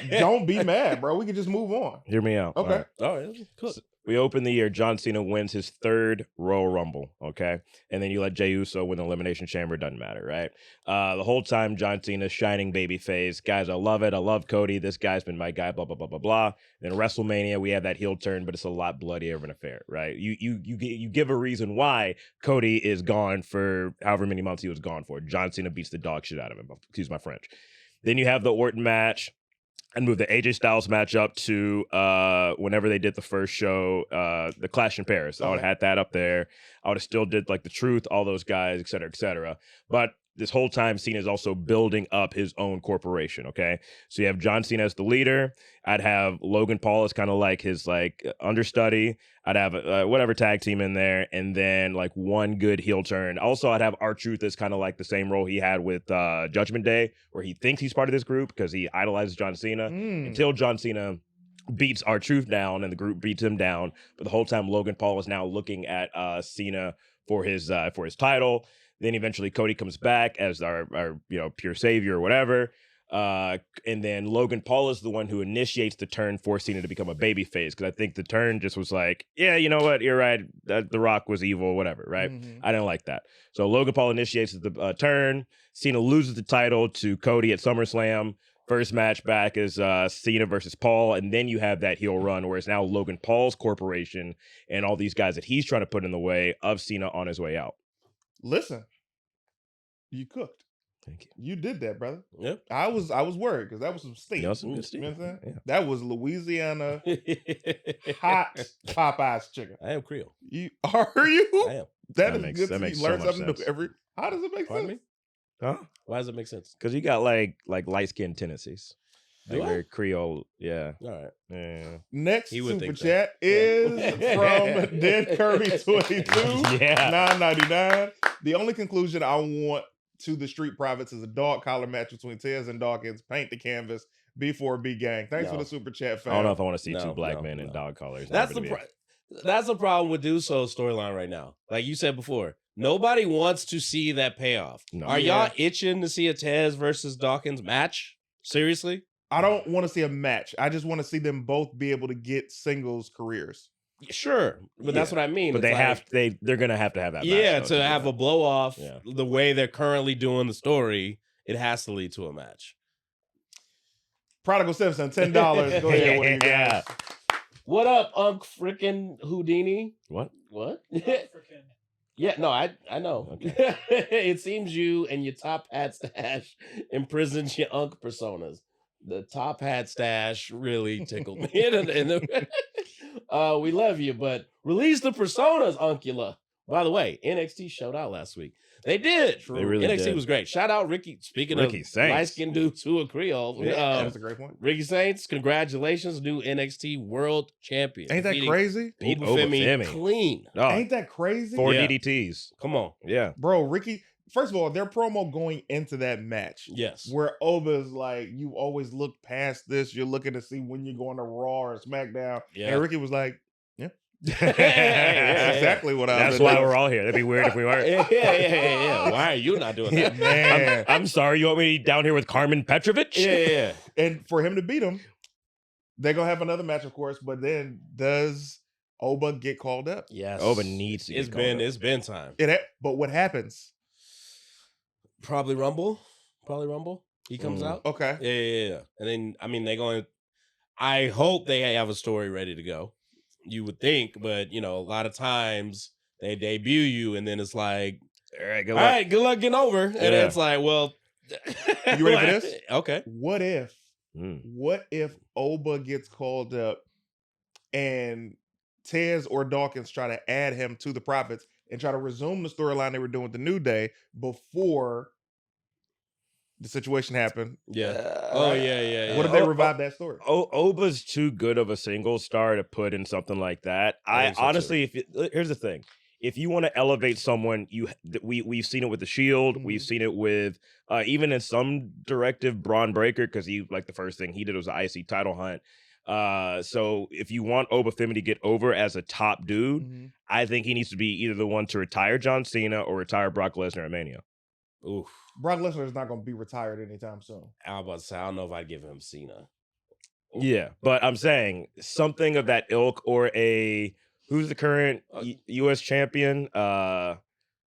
[SPEAKER 2] don't be mad, bro. We can just move on.
[SPEAKER 4] Hear me out.
[SPEAKER 2] Okay.
[SPEAKER 3] Oh, yeah. Cool.
[SPEAKER 4] We open the year, John Cena wins his third Royal Rumble, okay? And then you let Jey Uso win the Elimination Chamber, doesn't matter, right? The whole time, John Cena's shining baby face. Guys, I love it. I love Cody. This guy's been my guy, blah, blah, blah, blah, blah. Then WrestleMania, we have that heel turn, but it's a lot bloodier of an affair, right? You give a reason why Cody is gone for however many months he was gone for. John Cena beats the dog shit out of him. Excuse my French. Then you have the Orton match. And move the AJ Styles match up to whenever they did the first show, the Clash in Paris. I would have had that up there. I would have still did like the Truth, all those guys, et cetera, et cetera. But this whole time Cena is also building up his own corporation. Okay, so you have John Cena as the leader. I'd have Logan Paul as kind of like his like understudy. I'd have whatever tag team in there, and then like one good heel turn. Also, I'd have R-Truth as kind of like the same role he had with Judgment Day, where he thinks he's part of this group because he idolizes John Cena until John Cena beats R-Truth down and the group beats him down. But the whole time Logan Paul is now looking at Cena for his title. Then eventually Cody comes back as our pure savior or whatever. And then Logan Paul is the one who initiates the turn for Cena to become a babyface, because I think the turn just was like, yeah, you know what, you're right, The Rock was evil, whatever, right? I didn't like that. So Logan Paul initiates the turn. Cena loses the title to Cody at SummerSlam. First match back is Cena versus Paul, and then you have that heel run where it's now Logan Paul's corporation and all these guys that he's trying to put in the way of Cena on his way out.
[SPEAKER 2] Listen, you cooked.
[SPEAKER 4] Thank you.
[SPEAKER 2] You did that, brother.
[SPEAKER 3] Yep.
[SPEAKER 2] I was worried because that was some steak.
[SPEAKER 4] You know, some good
[SPEAKER 2] You
[SPEAKER 4] steak.
[SPEAKER 2] know what I'm saying?
[SPEAKER 4] Yeah.
[SPEAKER 2] That was Louisiana hot Popeyes chicken.
[SPEAKER 3] I am Creole.
[SPEAKER 2] You are you?
[SPEAKER 3] I am.
[SPEAKER 2] That
[SPEAKER 4] That
[SPEAKER 2] is
[SPEAKER 4] makes-
[SPEAKER 2] good.
[SPEAKER 4] that
[SPEAKER 2] To
[SPEAKER 4] makes
[SPEAKER 2] you
[SPEAKER 4] so
[SPEAKER 2] learn
[SPEAKER 4] much
[SPEAKER 2] something new
[SPEAKER 4] sense.
[SPEAKER 2] every. How does it make
[SPEAKER 3] Pardon
[SPEAKER 2] sense?
[SPEAKER 3] me?
[SPEAKER 4] Huh?
[SPEAKER 3] Why does it make sense?
[SPEAKER 4] Because you got like light skinned tendencies.
[SPEAKER 3] Do
[SPEAKER 4] Like
[SPEAKER 3] I?
[SPEAKER 4] very Creole. Yeah.
[SPEAKER 3] All right.
[SPEAKER 4] Yeah.
[SPEAKER 2] Next
[SPEAKER 3] He would
[SPEAKER 2] super
[SPEAKER 3] think that.
[SPEAKER 2] chat is from Dead Kirby 22
[SPEAKER 4] Yeah.
[SPEAKER 2] $9.99. The only conclusion I want to the Street Profits is a dog collar match between Tez and Dawkins. Paint the canvas. B4B gang. Thanks for
[SPEAKER 3] No.
[SPEAKER 2] the super chat, fam.
[SPEAKER 4] I don't know if I want to see
[SPEAKER 3] No,
[SPEAKER 4] two black
[SPEAKER 3] no,
[SPEAKER 4] men in
[SPEAKER 3] no.
[SPEAKER 4] dog collars.
[SPEAKER 3] That's the problem with Uso's storyline right now. Like you said before, nobody wants to see that payoff.
[SPEAKER 4] No.
[SPEAKER 3] Are
[SPEAKER 2] Yeah.
[SPEAKER 3] y'all itching to see a Tez versus Dawkins match? Seriously?
[SPEAKER 2] I don't want to see a match. I just want to see them both be able to get singles careers.
[SPEAKER 3] Sure, but that's
[SPEAKER 4] Yeah.
[SPEAKER 3] what I mean.
[SPEAKER 4] But
[SPEAKER 3] It's
[SPEAKER 4] they're gonna have to have that.
[SPEAKER 3] yeah,
[SPEAKER 4] match, though,
[SPEAKER 3] to
[SPEAKER 4] do
[SPEAKER 3] have
[SPEAKER 4] that.
[SPEAKER 3] a blow off
[SPEAKER 4] Yeah.
[SPEAKER 3] the way they're currently doing the story, it has to lead to a match.
[SPEAKER 2] Prodigal Simpson, $10. Go ahead, one of you guys.
[SPEAKER 3] What up, Unc freaking Houdini?
[SPEAKER 4] What?
[SPEAKER 3] What? Yeah, no, I know. It seems you and your top hat stash imprisons your Unc personas. The top hat stash really tickled me. We love you, but release the personas, Uncula. By the way, NXT showed out last week. They did.
[SPEAKER 4] They really
[SPEAKER 3] NXT
[SPEAKER 4] did.
[SPEAKER 3] was great. Shout out Ricky. Speaking
[SPEAKER 4] Ricky
[SPEAKER 3] of
[SPEAKER 4] Saints.
[SPEAKER 3] light-skinned dudes who are Creole.
[SPEAKER 2] That's a great point.
[SPEAKER 3] Ricky Saints, congratulations, new NXT World Champion.
[SPEAKER 2] Ain't that
[SPEAKER 3] Defeating
[SPEAKER 2] crazy?
[SPEAKER 4] Beat
[SPEAKER 3] Obafemi
[SPEAKER 4] Obafemi.
[SPEAKER 3] clean.
[SPEAKER 4] Oh,
[SPEAKER 2] Ain't that crazy?
[SPEAKER 4] 4
[SPEAKER 3] Yeah.
[SPEAKER 4] DDTs.
[SPEAKER 3] Come on.
[SPEAKER 4] Yeah.
[SPEAKER 2] Bro, Ricky, first of all, their promo going into that match,
[SPEAKER 3] Yes.
[SPEAKER 2] where Oba's like, you always look past this. You're looking to see when you're going to Raw or SmackDown.
[SPEAKER 3] Yeah.
[SPEAKER 2] And Ricky was like, yeah.
[SPEAKER 3] Yeah.
[SPEAKER 2] That's exactly what I
[SPEAKER 4] That's
[SPEAKER 2] was
[SPEAKER 4] why
[SPEAKER 2] doing.
[SPEAKER 4] we're all here. That'd be weird if we weren't.
[SPEAKER 3] Yeah. Why are you not doing that?
[SPEAKER 2] Man.
[SPEAKER 4] I'm sorry, you want me down here with Carmen Petrovic?
[SPEAKER 3] Yeah.
[SPEAKER 2] And for him to beat him, they're going to have another match, of course. But then does Oba get called up?
[SPEAKER 3] Yes.
[SPEAKER 4] Oba needs to get called up.
[SPEAKER 3] It's been time.
[SPEAKER 2] But what happens?
[SPEAKER 3] Probably Rumble. He comes
[SPEAKER 4] Mm.
[SPEAKER 3] out.
[SPEAKER 2] Okay.
[SPEAKER 3] Yeah. And then I hope they have a story ready to go. You would think, but a lot of times they debut you and then it's like,
[SPEAKER 4] All right, good
[SPEAKER 3] all
[SPEAKER 4] luck.
[SPEAKER 3] right, good luck getting over. And
[SPEAKER 4] Yeah.
[SPEAKER 3] it's like, well,
[SPEAKER 2] You ready for this?
[SPEAKER 3] Okay.
[SPEAKER 2] What if
[SPEAKER 4] Mm.
[SPEAKER 2] Oba gets called up and Tez or Dawkins try to add him to the Profits and try to resume the storyline they were doing with the New Day before the situation happened?
[SPEAKER 3] Yeah. Oh, yeah.
[SPEAKER 2] What if they revive that story?
[SPEAKER 4] Oba's too good of a single star to put in something like that.
[SPEAKER 3] I
[SPEAKER 4] I
[SPEAKER 3] think so,
[SPEAKER 4] honestly, here's the thing: if you want to elevate someone, we've seen it with the Shield, we've
[SPEAKER 2] Mhm.
[SPEAKER 4] seen it with even in some directive Braun Breaker, because he like the first thing he did was an IC title hunt. So if you want Obafemi to get over as a top dude,
[SPEAKER 2] Mhm.
[SPEAKER 4] I think he needs to be either the one to retire John Cena or retire Brock Lesnar at Mania.
[SPEAKER 3] Oof.
[SPEAKER 2] Brock Lesnar is not going to be retired anytime soon.
[SPEAKER 3] I was about to say, I don't know if I'd give him Cena.
[SPEAKER 4] Yeah, but I'm saying something of that ilk, or who's the current U.S. champion?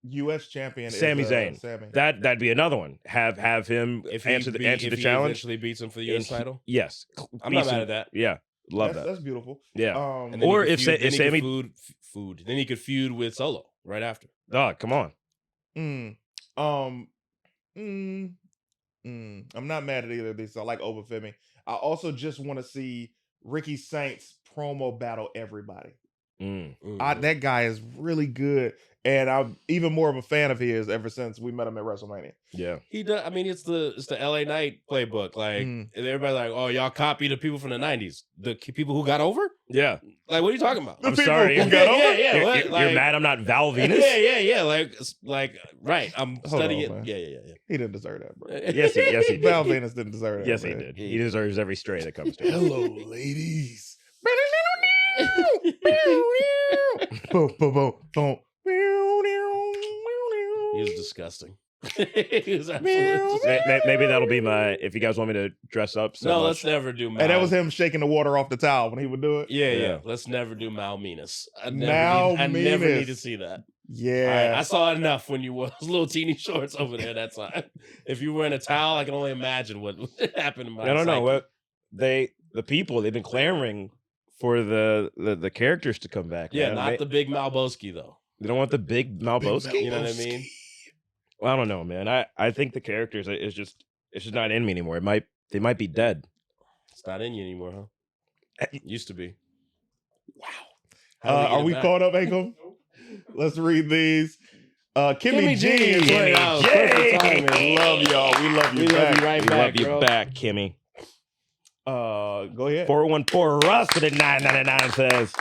[SPEAKER 2] U.S. champion
[SPEAKER 4] Sami
[SPEAKER 2] is
[SPEAKER 4] Zayn.
[SPEAKER 2] Sammy.
[SPEAKER 4] That'd be another one. Have him
[SPEAKER 3] If
[SPEAKER 4] answer the challenge.
[SPEAKER 3] eventually beats him for the U.S. title.
[SPEAKER 4] Yes,
[SPEAKER 3] I'm not mad at that.
[SPEAKER 4] Yeah, love
[SPEAKER 2] that's,
[SPEAKER 4] that.
[SPEAKER 2] That's beautiful.
[SPEAKER 4] Yeah.
[SPEAKER 3] And then
[SPEAKER 4] Or
[SPEAKER 3] he could
[SPEAKER 4] if
[SPEAKER 3] feud- then he could
[SPEAKER 4] Sammy-
[SPEAKER 3] then he could feud with Solo right after.
[SPEAKER 4] Dog, come on.
[SPEAKER 2] I'm not mad at either of these. I like Obafemi. I also just want to see Ricky Saints promo battle everybody. That guy is really good. And I'm even more of a fan of his ever since we met him at WrestleMania.
[SPEAKER 4] Yeah.
[SPEAKER 3] He does. I mean, it's the LA Knight playbook. Like, and everybody's like, "Oh, y'all copy the people from the '90s, the people who got over."
[SPEAKER 4] Yeah.
[SPEAKER 3] Like, what are you talking about?
[SPEAKER 2] The
[SPEAKER 4] I'm
[SPEAKER 2] people
[SPEAKER 4] sorry.
[SPEAKER 2] who got over?
[SPEAKER 3] Yeah.
[SPEAKER 4] You're,
[SPEAKER 3] what?
[SPEAKER 4] you're
[SPEAKER 3] Like,
[SPEAKER 4] mad I'm not Val Venus?
[SPEAKER 3] Yeah. Like, right. I'm
[SPEAKER 2] Hold
[SPEAKER 3] studying
[SPEAKER 2] on,
[SPEAKER 3] it.
[SPEAKER 2] man.
[SPEAKER 3] Yeah.
[SPEAKER 2] He didn't deserve that, bro.
[SPEAKER 4] Yes, he did.
[SPEAKER 2] Val Venus didn't deserve that.
[SPEAKER 4] Yes, he
[SPEAKER 2] man.
[SPEAKER 4] did. He deserves every stray that comes to him.
[SPEAKER 2] Hello, ladies. Boom, boom, boom, boom.
[SPEAKER 3] He was disgusting. He was absolutely
[SPEAKER 4] Maybe that'll be my. If you guys want me to dress up, so
[SPEAKER 3] no,
[SPEAKER 4] much.
[SPEAKER 3] let's never do Mal.
[SPEAKER 2] And that was him shaking the water off the towel when he would do it.
[SPEAKER 3] Yeah. Let's never do Mal Menas. I
[SPEAKER 2] Mal
[SPEAKER 3] never
[SPEAKER 2] Menas.
[SPEAKER 3] need to see that.
[SPEAKER 2] Yeah.
[SPEAKER 3] I saw enough when you wore those little teeny shorts over there that time. If you were in a towel, I can only imagine what happened in my
[SPEAKER 4] I don't know
[SPEAKER 3] psyche.
[SPEAKER 4] what the people they've been clamoring for the characters to come back.
[SPEAKER 3] Yeah,
[SPEAKER 4] man.
[SPEAKER 3] not the big Malboski though.
[SPEAKER 4] They don't want the big Malboski.
[SPEAKER 3] You know what I mean?
[SPEAKER 4] Well, I don't know, man. I think the characters it's just not in me anymore. They might be dead.
[SPEAKER 3] It's not in you anymore, huh? Used to be. Wow.
[SPEAKER 2] Are we caught up, Aiko? Let's read these. Kimmy G is
[SPEAKER 3] Kimmy
[SPEAKER 2] right
[SPEAKER 3] G. Perfect
[SPEAKER 2] Yay!
[SPEAKER 3] timing.
[SPEAKER 2] Love y'all. We love you
[SPEAKER 3] We love
[SPEAKER 2] back.
[SPEAKER 3] you right
[SPEAKER 4] We
[SPEAKER 3] back,
[SPEAKER 4] love you
[SPEAKER 3] bro.
[SPEAKER 4] back, Kimmy.
[SPEAKER 2] Go ahead.
[SPEAKER 4] 414 Russ with a 999 says,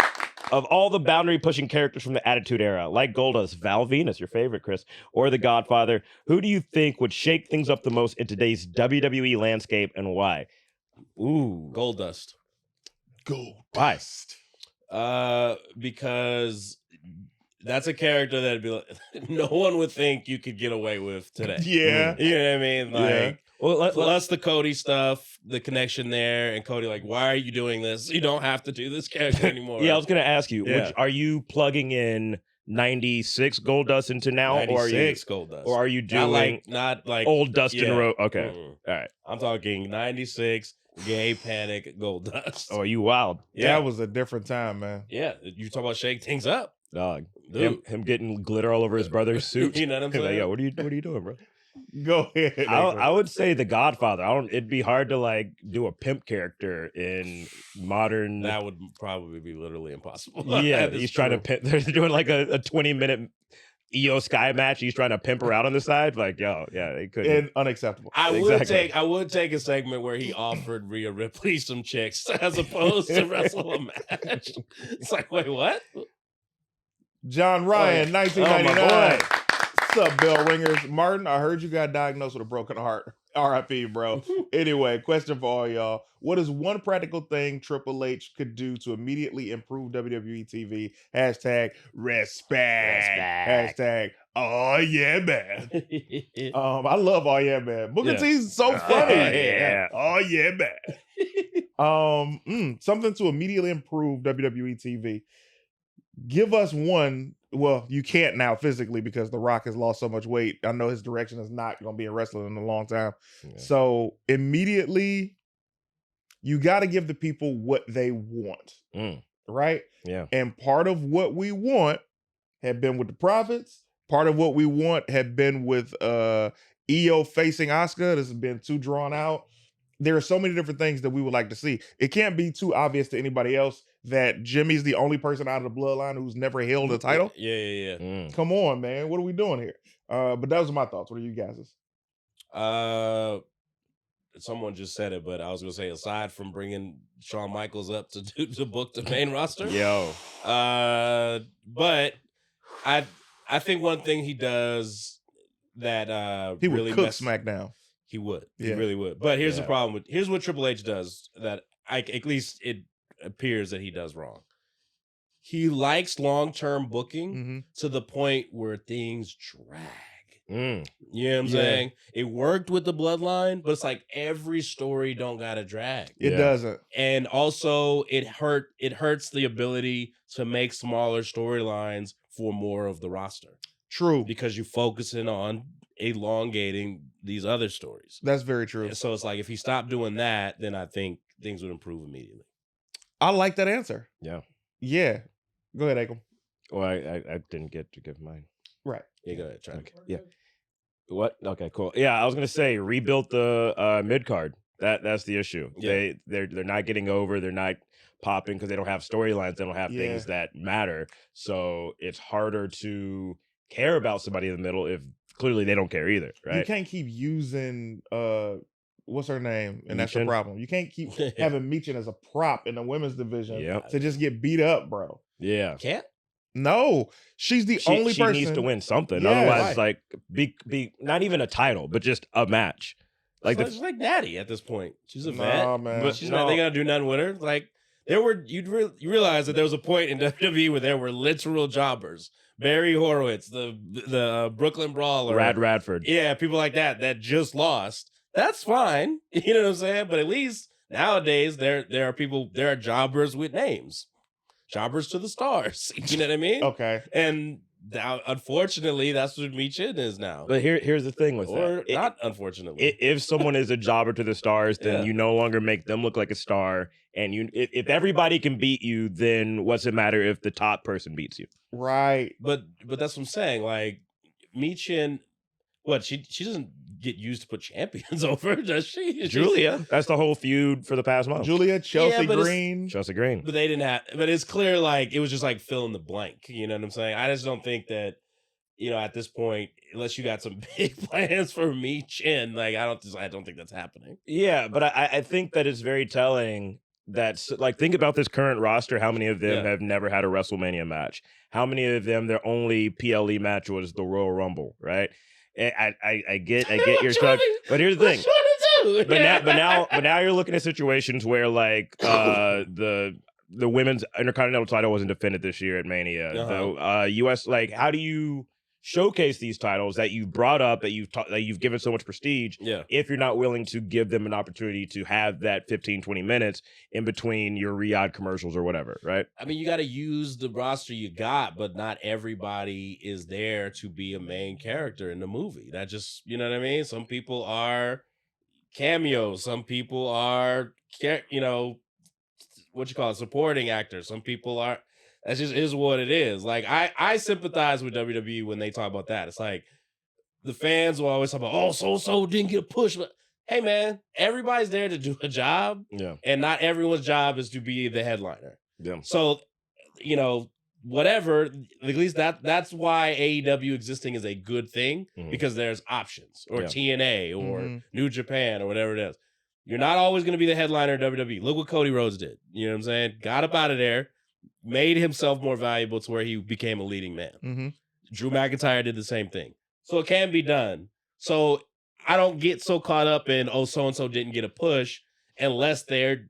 [SPEAKER 4] of all the boundary pushing characters from the Attitude Era, like Goldust, Val Venus, your favorite, Chris, or The Godfather, who do you think would shake things up the most in today's WWE landscape and why? Ooh,
[SPEAKER 3] Goldust.
[SPEAKER 4] why?
[SPEAKER 3] Because that's a character that'd be like, no one would think you could get away with today.
[SPEAKER 2] Yeah.
[SPEAKER 3] You know what I mean? Like,
[SPEAKER 2] Yeah.
[SPEAKER 4] Well,
[SPEAKER 3] plus the Cody stuff, the connection there, and Cody like, why are you doing this? You don't have to do this character anymore.
[SPEAKER 4] yeah, I was gonna ask you,
[SPEAKER 3] Yeah.
[SPEAKER 4] are you plugging in 96 Goldust into now, or are you
[SPEAKER 3] 96 Goldust.
[SPEAKER 4] or are you doing
[SPEAKER 3] not like
[SPEAKER 4] old Dustin
[SPEAKER 3] yeah.
[SPEAKER 4] Road? Okay,
[SPEAKER 3] Mm.
[SPEAKER 4] all right.
[SPEAKER 3] I'm talking 96 Gay Panic Goldust.
[SPEAKER 4] Oh, are you wild,
[SPEAKER 3] Yeah.
[SPEAKER 2] That was a different time, man.
[SPEAKER 3] Yeah, you talk about shake things up.
[SPEAKER 4] dog?
[SPEAKER 3] Dude.
[SPEAKER 4] Him getting glitter all over his brother's suit.
[SPEAKER 3] You know what I'm
[SPEAKER 4] Like,
[SPEAKER 3] saying?
[SPEAKER 4] yo, what are you doing, bro?
[SPEAKER 2] Go ahead. Aiko.
[SPEAKER 4] I would say The Godfather. It'd be hard to like do a pimp character in modern.
[SPEAKER 3] That would probably be literally impossible.
[SPEAKER 4] yeah,
[SPEAKER 3] That is
[SPEAKER 4] he's trying to
[SPEAKER 3] true.
[SPEAKER 4] pimp. They're doing like a 20-minute EO Sky match. He's trying to pimp her out on the side. Like, yo, yeah, they couldn't.
[SPEAKER 2] And unacceptable.
[SPEAKER 3] I
[SPEAKER 4] Exactly.
[SPEAKER 3] would take a segment where he offered Rhea Ripley some chicks as opposed to wrestle a match. It's like, wait, what?
[SPEAKER 2] John Ryan,
[SPEAKER 4] Oh, my
[SPEAKER 2] 1999.
[SPEAKER 4] boy.
[SPEAKER 2] What's up, bell ringers? Martin, I heard you got diagnosed with a broken heart. RIP, bro. Anyway, question for all y'all. What is one practical thing Triple H could do to immediately improve WWE TV? Hashtag respect. Hashtag oh yeah, man. I love oh yeah, man. Booker
[SPEAKER 3] Yeah.
[SPEAKER 2] T's so funny.
[SPEAKER 4] yeah.
[SPEAKER 2] Oh yeah, man. Something to immediately improve WWE TV. Give us one. Well, you can't now physically because The Rock has lost so much weight. I know his direction is not going to be in wrestling in a long time.
[SPEAKER 4] Yeah.
[SPEAKER 2] So immediately, you got to give the people what they want, right?
[SPEAKER 4] Yeah.
[SPEAKER 2] And part of what we want had been with the Profits. Part of what we want had been with EO facing Asuka. This has been too drawn out. There are so many different things that we would like to see. It can't be too obvious to anybody else that Jimmy's the only person out of the bloodline who's never held a title.
[SPEAKER 3] Yeah.
[SPEAKER 2] Come on, man. What are we doing here? But those are my thoughts. What are you guys'?
[SPEAKER 3] Someone just said it, but I was gonna say, aside from bringing Shawn Michaels up to book the main roster,
[SPEAKER 4] Yo.
[SPEAKER 3] but I think one thing he does that
[SPEAKER 2] He would
[SPEAKER 3] really
[SPEAKER 2] cook
[SPEAKER 3] mess-
[SPEAKER 2] SmackDown.
[SPEAKER 3] He would.
[SPEAKER 2] Yeah.
[SPEAKER 3] He really would. But here's the
[SPEAKER 4] Yeah.
[SPEAKER 3] problem here's what Triple H does that at least it appears that he does wrong. He likes long-term booking
[SPEAKER 2] Mm-hmm.
[SPEAKER 3] to the point where things drag.
[SPEAKER 4] Mm.
[SPEAKER 3] You know what I'm
[SPEAKER 2] Yeah.
[SPEAKER 3] saying? It worked with the bloodline, but it's like every story don't gotta drag.
[SPEAKER 2] It
[SPEAKER 4] Yeah.
[SPEAKER 2] doesn't.
[SPEAKER 3] And also it hurts the ability to make smaller storylines for more of the roster
[SPEAKER 2] True.
[SPEAKER 3] because you're focusing on elongating these other stories.
[SPEAKER 2] That's very true.
[SPEAKER 3] And so it's like if he stopped doing that, then I think things would improve immediately.
[SPEAKER 2] I like that answer.
[SPEAKER 4] Yeah.
[SPEAKER 2] Yeah. Go ahead, Akel.
[SPEAKER 4] Well, I didn't get to give mine.
[SPEAKER 2] Right.
[SPEAKER 3] Yeah, go ahead, try.
[SPEAKER 4] Okay. Yeah. What? Okay, cool. Yeah, I was gonna say rebuild the mid card. That's the issue.
[SPEAKER 3] Yeah.
[SPEAKER 4] They're not getting over. They're not popping because they don't have storylines. They don't have
[SPEAKER 2] Yeah.
[SPEAKER 4] things that matter. So it's harder to care about somebody in the middle if clearly they don't care either,
[SPEAKER 2] You
[SPEAKER 4] right?
[SPEAKER 2] can't keep using what's her name, and that's the
[SPEAKER 4] Michin?
[SPEAKER 2] problem. You can't keep having Michin as a prop in the women's division
[SPEAKER 4] Yep.
[SPEAKER 2] to just get beat up, bro.
[SPEAKER 4] Yeah.
[SPEAKER 3] Can't.
[SPEAKER 2] No, she's the only
[SPEAKER 4] She
[SPEAKER 2] person.
[SPEAKER 4] needs to win something.
[SPEAKER 2] Yeah,
[SPEAKER 4] Otherwise,
[SPEAKER 3] right.
[SPEAKER 4] like be not even a title, but just a match. Like
[SPEAKER 3] It's like Natty at this point. She's a
[SPEAKER 2] Nah,
[SPEAKER 3] vet,
[SPEAKER 2] man.
[SPEAKER 3] but she's not. They gonna do nothing with her. Like you realize that there was a point in WWE where there were literal jobbers. Barry Horowitz, the Brooklyn Brawler,
[SPEAKER 4] Rad Radford.
[SPEAKER 3] yeah, people like that just lost. That's fine, you know what I'm saying. But at least nowadays there are jobbers with names, jobbers to the stars. You know what I mean?
[SPEAKER 2] Okay.
[SPEAKER 3] And now, unfortunately, that's what Michin is now.
[SPEAKER 4] But here's the thing with
[SPEAKER 3] Or
[SPEAKER 4] that.
[SPEAKER 3] not unfortunately.
[SPEAKER 4] If someone is a jobber to the stars, then
[SPEAKER 3] Yeah.
[SPEAKER 4] you no longer make them look like a star. And if everybody can beat you, then what's it matter if the top person beats you?
[SPEAKER 2] Right.
[SPEAKER 3] But that's what I'm saying. Like Michin, what she doesn't get used to put champions over, does she? She's-
[SPEAKER 4] Julia, that's the whole feud for the past month.
[SPEAKER 2] Julia, Chelsea
[SPEAKER 3] but it's-
[SPEAKER 2] Green.
[SPEAKER 4] Chelsea Green.
[SPEAKER 3] But they didn't have. But it's clear, like it was just like fill in the blank. You know what I'm saying? I just don't think that, at this point, unless you got some big plans for Michin, like I don't think that's happening.
[SPEAKER 4] Yeah, but I think that it's very telling that, like, think about this current roster. How many of them
[SPEAKER 3] Yeah.
[SPEAKER 4] have never had a WrestleMania match? How many of them, their only PLE match was the Royal Rumble, right? I get your stuff, but here's the thing. But now you're looking at situations where like the women's Intercontinental title wasn't defended this year at Mania. The US, like, how do you showcase these titles that you've brought up, that you've given so much prestige,
[SPEAKER 3] Yeah.
[SPEAKER 4] if you're not willing to give them an opportunity to have that 15-20 minutes in between your Riyadh commercials or whatever, right?
[SPEAKER 3] I mean, you got to use the roster you got, but not everybody is there to be a main character in the movie. That just, you know what I mean? Some people are cameos. Some people are, what you call it, supporting actors. Some people are. That just is what it is. Like I sympathize with WWE when they talk about that. It's like the fans will always talk about, oh, so didn't get a push. But hey, man, everybody's there to do a job,
[SPEAKER 4] Yeah.
[SPEAKER 3] and not everyone's job is to be the headliner.
[SPEAKER 4] Yeah.
[SPEAKER 3] So, whatever. At least that's why AEW existing is a good thing,
[SPEAKER 4] Mhm.
[SPEAKER 3] because there's options, or
[SPEAKER 4] Yeah.
[SPEAKER 3] TNA or
[SPEAKER 2] Mhm.
[SPEAKER 3] New Japan or whatever it is. You're not always going to be the headliner of WWE. Look what Cody Rhodes did. You know what I'm saying? Got up out of there, made himself more valuable to where he became a leading man.
[SPEAKER 2] Mm-hmm.
[SPEAKER 3] Drew McIntyre did the same thing. So it can be done. So I don't get so caught up in, oh, so-and-so didn't get a push unless they're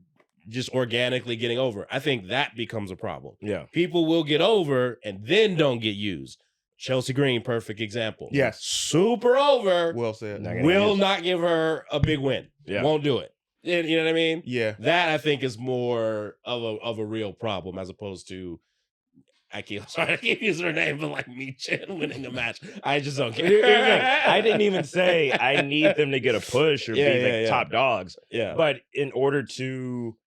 [SPEAKER 3] just organically getting over. I think that becomes a problem.
[SPEAKER 4] Yeah.
[SPEAKER 3] People will get over and then don't get used. Chelsea Green, perfect example.
[SPEAKER 2] Yes.
[SPEAKER 3] Super over.
[SPEAKER 2] Well said.
[SPEAKER 4] Not gonna
[SPEAKER 3] Will
[SPEAKER 4] use-
[SPEAKER 3] not give her a big win.
[SPEAKER 4] Yeah.
[SPEAKER 3] Won't do it. You know what I mean?
[SPEAKER 2] Yeah.
[SPEAKER 3] That I think is more of a real problem, as opposed to I keep using her name, but like Michin winning a match. I just don't care.
[SPEAKER 4] Here's the thing. I didn't even say I need them to get a push or
[SPEAKER 3] Yeah,
[SPEAKER 4] be
[SPEAKER 3] yeah,
[SPEAKER 4] like
[SPEAKER 3] yeah.
[SPEAKER 4] top dogs.
[SPEAKER 3] Yeah.
[SPEAKER 4] But in order to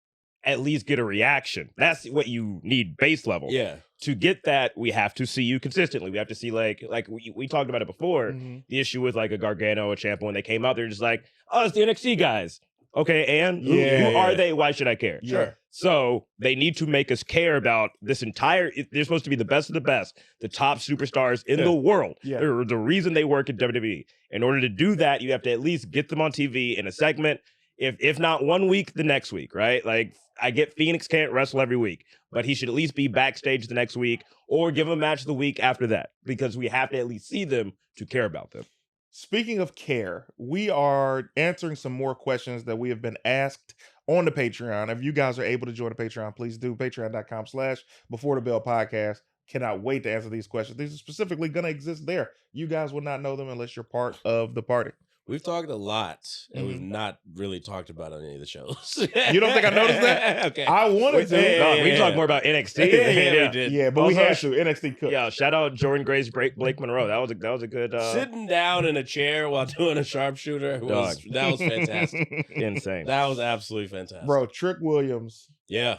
[SPEAKER 4] at least get a reaction, that's what you need base level.
[SPEAKER 3] Yeah.
[SPEAKER 4] To get that, we have to see you consistently. We have to see like we talked about it before.
[SPEAKER 2] Mhm.
[SPEAKER 4] The issue with like a Gargano, a Ciampa, when they came out, they're just like, oh, it's the NXT guys. Okay, and who
[SPEAKER 2] Yeah.
[SPEAKER 4] are they? Why should I care?
[SPEAKER 2] Yeah.
[SPEAKER 4] So they need to make us care about this entire. They're supposed to be the best of the best, the top superstars in the world.
[SPEAKER 2] Yeah.
[SPEAKER 4] They're the reason they work at WWE. In order to do that, you have to at least get them on TV in a segment. If not 1 week, the next week, right? Like I get Phoenix can't wrestle every week, but he should at least be backstage the next week, or give a match the week after that, because we have to at least see them to care about them.
[SPEAKER 2] Speaking of care, we are answering some more questions that we have been asked on the Patreon. If you guys are able to join the Patreon, please do. Patreon.com/Before the Bell podcast. Cannot wait to answer these questions. These are specifically going to exist there. You guys will not know them unless you're part of the party.
[SPEAKER 3] We've talked a lot, and we've
[SPEAKER 2] Mhm.
[SPEAKER 3] not really talked about any of the shows.
[SPEAKER 2] You don't think I noticed that?
[SPEAKER 3] Okay.
[SPEAKER 2] I wanted to.
[SPEAKER 3] Yeah,
[SPEAKER 4] Dog, we
[SPEAKER 3] yeah,
[SPEAKER 4] talk
[SPEAKER 3] yeah.
[SPEAKER 4] more about NXT.
[SPEAKER 3] Yeah, we did.
[SPEAKER 2] Yeah, but we
[SPEAKER 4] Also,
[SPEAKER 2] had to. NXT cooked.
[SPEAKER 4] Yeah, shout out Jordan Grace, Blake Monroe. That was a good
[SPEAKER 3] Sitting down in a chair while doing a sharpshooter was
[SPEAKER 4] Dog.
[SPEAKER 3] that was fantastic.
[SPEAKER 4] insane.
[SPEAKER 3] That was absolutely fantastic.
[SPEAKER 2] Bro, Trick Williams.
[SPEAKER 3] Yeah.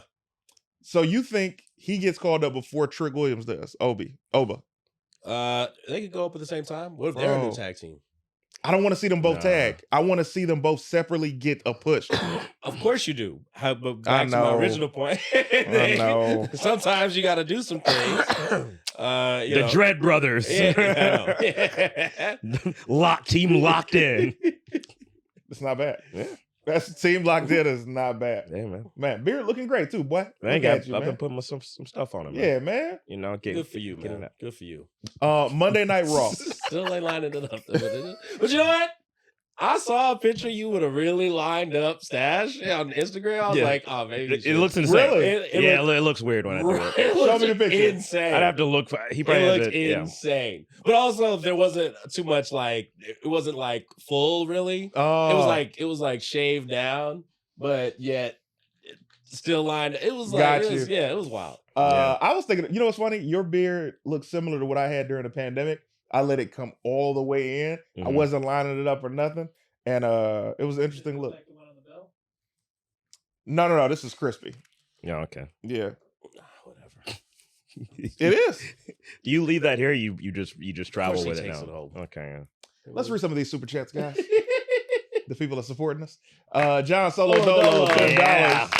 [SPEAKER 2] So you think he gets called up before Trick Williams does? Oba.
[SPEAKER 3] They could go up at the same time. What if they're a new
[SPEAKER 2] Bro.
[SPEAKER 3] tag team?
[SPEAKER 2] I don't want to see them both
[SPEAKER 4] Nah.
[SPEAKER 2] tag. I want to see them both separately get a push.
[SPEAKER 3] Of course you do. But
[SPEAKER 2] I
[SPEAKER 3] back to my
[SPEAKER 2] know.
[SPEAKER 3] original point.
[SPEAKER 2] I know.
[SPEAKER 3] Sometimes you got to do some things.
[SPEAKER 4] The Dread Brothers.
[SPEAKER 3] Yeah,
[SPEAKER 4] Team locked in.
[SPEAKER 2] It's not bad.
[SPEAKER 4] Yeah.
[SPEAKER 2] That's team locked in is not bad.
[SPEAKER 4] Yeah, man.
[SPEAKER 2] Man, Beard looking great too, boy.
[SPEAKER 4] Man,
[SPEAKER 2] Look at you,
[SPEAKER 4] I've
[SPEAKER 2] man.
[SPEAKER 4] been putting some stuff on him. Man.
[SPEAKER 2] Yeah, man.
[SPEAKER 4] You know,
[SPEAKER 3] Good for you,
[SPEAKER 4] getting
[SPEAKER 3] man. Good for you.
[SPEAKER 2] Monday Night Raw.
[SPEAKER 3] Still ain't lining it up. But you know what? I saw a picture of you with a really lined up stash on Instagram. I was like, oh, maybe
[SPEAKER 4] It looks insane.
[SPEAKER 2] Really?
[SPEAKER 4] It looks weird when I do it.
[SPEAKER 3] It
[SPEAKER 2] Show me the
[SPEAKER 3] looked
[SPEAKER 2] picture.
[SPEAKER 3] insane.
[SPEAKER 4] I'd have to look for. He
[SPEAKER 3] It
[SPEAKER 4] probably has
[SPEAKER 3] looked
[SPEAKER 4] it. Yeah.
[SPEAKER 3] insane. But also, there wasn't too much like it wasn't like full really.
[SPEAKER 2] Oh,
[SPEAKER 3] It was like shaved down, but yet still lined. It was like
[SPEAKER 2] Got
[SPEAKER 3] it was,
[SPEAKER 2] you.
[SPEAKER 3] yeah, it was wild.
[SPEAKER 2] I was thinking, you know what's funny? Your beard looks similar to what I had during the pandemic. I let it come all the way in. I
[SPEAKER 4] Mhm.
[SPEAKER 2] wasn't lining it up or nothing. And it was an interesting look. No. This is crispy.
[SPEAKER 4] Yeah. Okay.
[SPEAKER 2] Yeah,
[SPEAKER 3] Whatever.
[SPEAKER 2] it is.
[SPEAKER 4] Do you leave that here? Or you just travel
[SPEAKER 3] he
[SPEAKER 4] with it
[SPEAKER 3] takes
[SPEAKER 4] now.
[SPEAKER 3] it home.
[SPEAKER 4] Okay. Yeah.
[SPEAKER 2] Let's read some of these super chats, guys. The people are supporting us. John Solo
[SPEAKER 3] Solo
[SPEAKER 2] Dolo,
[SPEAKER 3] Dolo.
[SPEAKER 2] $10.
[SPEAKER 4] Yeah.